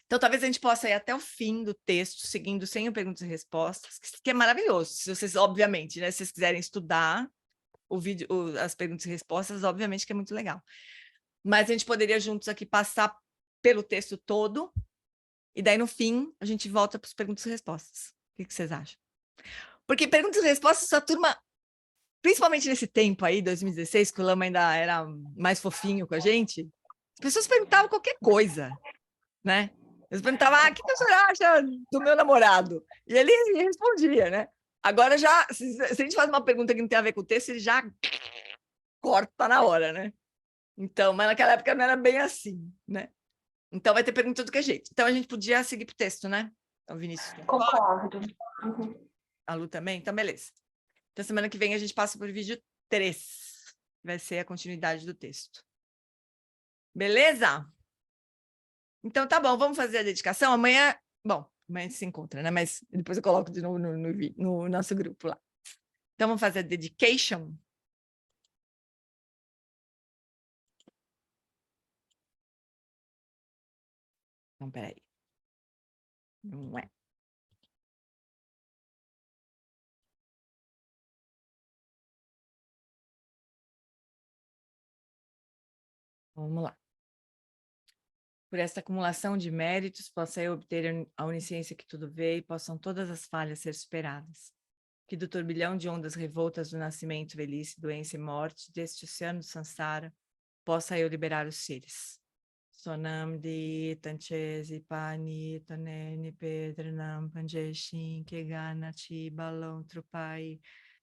Speaker 1: Então, talvez a gente possa ir até o fim do texto, seguindo sem o perguntas e respostas, que é maravilhoso. Se vocês, obviamente, né, se vocês quiserem estudar o vídeo, as perguntas e respostas, obviamente que é muito legal. Mas a gente poderia juntos aqui passar pelo texto todo, e daí no fim a gente volta para as perguntas e respostas. O que vocês acham? Porque perguntas e respostas, a turma, principalmente nesse tempo aí, 2016, que o Lama ainda era mais fofinho com a gente, as pessoas perguntavam qualquer coisa, né? Eles perguntavam, o que você acha do meu namorado? E ele respondia, né? Agora já, se a gente faz uma pergunta que não tem a ver com o texto, ele já corta na hora, né? Então, mas naquela época não era bem assim, né? Então vai ter pergunta do que jeito. Então a gente podia seguir para o texto, né? Então, Vinícius.
Speaker 9: Concordo. Uhum.
Speaker 1: A Lu também? Então, beleza. Então, semana que vem a gente passa por vídeo 3. Vai ser a continuidade do texto. Beleza? Então, tá bom, vamos fazer a dedicação. Amanhã, bom, amanhã a gente se encontra, né? Mas depois eu coloco de novo no nosso grupo lá. Então, vamos fazer a dedication. Então, peraí. Não é. Vamos lá. Por esta acumulação de méritos, possa eu obter a onisciência que tudo vê e possam todas as falhas ser superadas. Que do turbilhão de ondas revoltas do nascimento, velhice, doença e morte, deste oceano de Sansara, possa eu liberar os seres. Sonam di tanchesi pani toneni pedranam panjeshin kegana chi balão trupai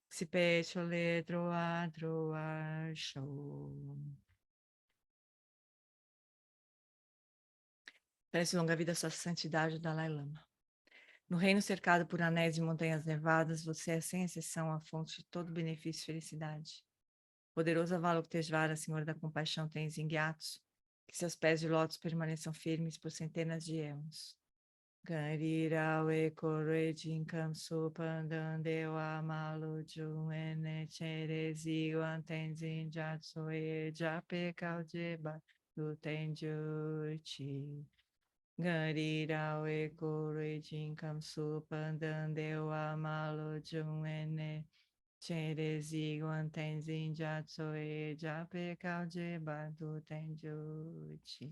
Speaker 1: se pecho letro adro show. Parece longa vida sua santidade, Dalai Lama. No reino cercado por anéis e montanhas nevadas, você é sem exceção a fonte de todo benefício e felicidade. Poderoso Avalokiteshvara, Senhor da compaixão, Tenzin Gyatso, que seus pés de lótus permaneçam firmes por centenas de éons. Ganrirawe korejin kamsu pandandewa maluju ene cherezi Tenzin Gyatso e jape kaujeba do tenjuchi. Garirawe korejin kamsu pandandewa maluju ene Cherezi Tenzin Gyatso e Jape Kauje Badu Tenjuchi.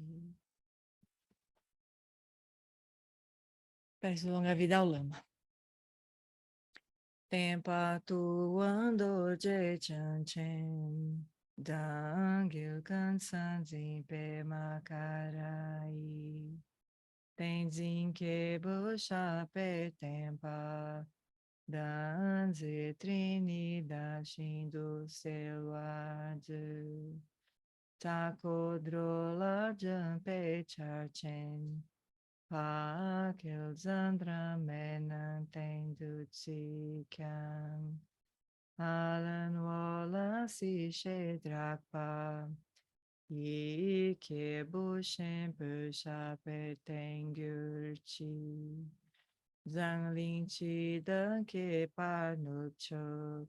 Speaker 1: Peço longa vida ao Lama. Tempa tuando je chanchen, dangil kansan pe makarai. Tenzin kebo shape tempa, danze trinidad shindo selwade. Takodrola jampe charchen. Pakil zandra menantendo tsikan. Alan wala si shedrakpa. Ike bushen pusha petengurchi. Zanglin chi dan ke parnukchok.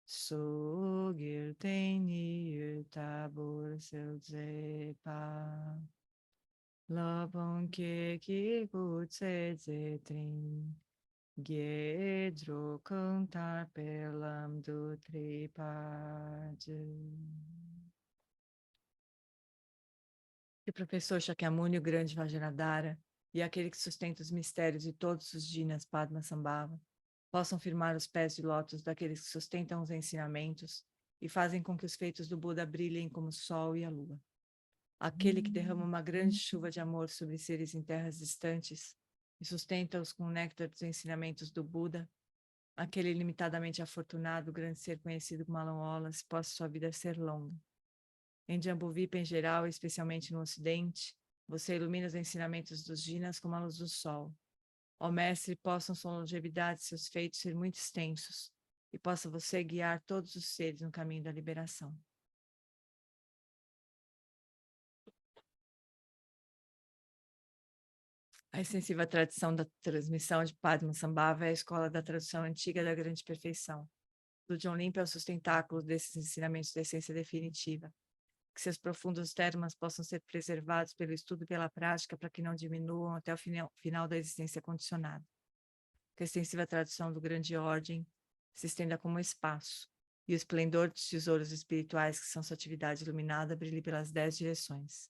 Speaker 1: Sugil teni yutabur silzepa. Labon ke ki gutse zetrin. Gedro cantar pelam do tripade. Que o professor Shakyamuni, o grande Vajradhara, e aquele que sustenta os mistérios de todos os Jinas Padmasambhava, possam firmar os pés de lótus daqueles que sustentam os ensinamentos e fazem com que os feitos do Buda brilhem como o sol e a lua. Aquele que derrama uma grande chuva de amor sobre seres em terras distantes e sustenta-os com o néctar dos ensinamentos do Buda, aquele ilimitadamente afortunado, grande ser conhecido como Alan Wallace, possa sua vida ser longa. Em Jambuvipa em geral, especialmente no Ocidente, você ilumina os ensinamentos dos Jinas como a luz do sol. Ó mestre, possam sua longevidade e seus feitos ser muito extensos, e possa você guiar todos os seres no caminho da liberação. A extensiva tradição da transmissão de Padmasambhava é a escola da tradução antiga da grande perfeição. do John Limpe é o sustentáculo desses ensinamentos da essência definitiva. Que seus profundos termas possam ser preservados pelo estudo e pela prática para que não diminuam até o final da existência condicionada. Que a extensiva tradução do grande ordem se estenda como espaço, e o esplendor dos tesouros espirituais que são sua atividade iluminada brilhe pelas 10 direções.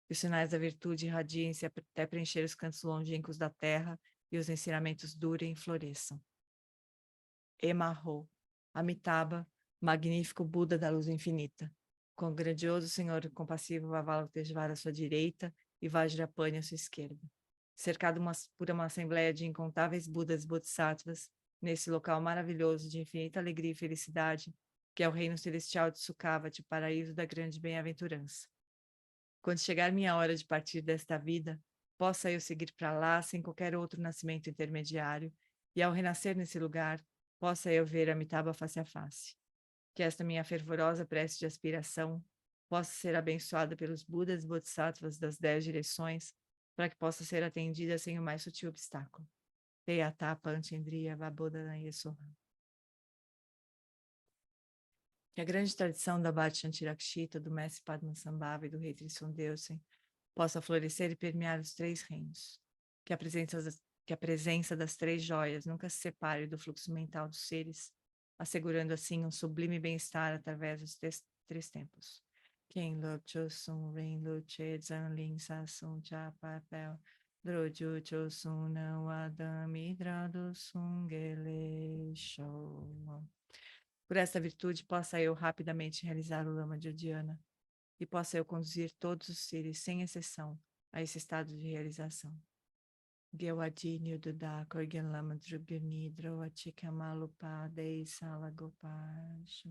Speaker 1: Que os sinais da virtude irradiem-se até preencher os cantos longínquos da terra e os ensinamentos durem e floresçam. Emarro, Amitabha, magnífico Buda da luz infinita. Com o grandioso Senhor compassivo Avalokiteshvara à sua direita e Vajrapani à sua esquerda. Cercado por uma assembleia de incontáveis Budas e Bodhisattvas, nesse local maravilhoso de infinita alegria e felicidade, que é o reino celestial de Sukhavati, paraíso da grande bem-aventurança. Quando chegar minha hora de partir desta vida, possa eu seguir para lá sem qualquer outro nascimento intermediário, e ao renascer nesse lugar, possa eu ver Amitabha face a face. Que esta minha fervorosa prece de aspiração possa ser abençoada pelos Budas e Bodhisattvas das 10 direções, para que possa ser atendida sem o mais sutil obstáculo. Teyata Panchendriya Vabodhana Yesoha. Que a grande tradição da Bhakti-Rakshita, do mestre Padmasambhava e do rei Trisundeusen possa florescer e permear os 3 reinos. Que a presença das 3 joias nunca se separe do fluxo mental dos seres, assegurando assim um sublime bem-estar através dos 3 tempos. Quem Lopcho Sun Ren Luche Zanlin Sasun Chapapel Droju Chosun Não Adami Drado Sungele Show. Por esta virtude, possa eu rapidamente realizar o Lama de Udiana e possa eu conduzir todos os seres, sem exceção, a esse estado de realização. Gewadi Duda Korgen Lama Drugani Droachika Malupa Dei Salagopashu.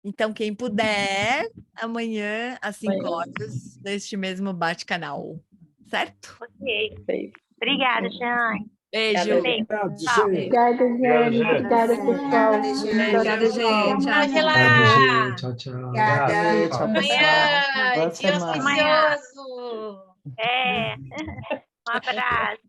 Speaker 1: Então, quem puder, amanhã, às 5 horas, neste mesmo bate-canal. Certo?
Speaker 11: Ok. Obrigada, Jeane.
Speaker 1: Beijo.
Speaker 2: Obrigado, gente.
Speaker 4: Obrigada, Jane. Obrigada, pessoal.
Speaker 6: Obrigada, gente.
Speaker 11: Angela.
Speaker 12: Tchau, tchau.
Speaker 11: Obrigada.
Speaker 12: Tchau,
Speaker 11: Amanhã,
Speaker 12: pessoal.
Speaker 11: dia auspicioso. Um abraço.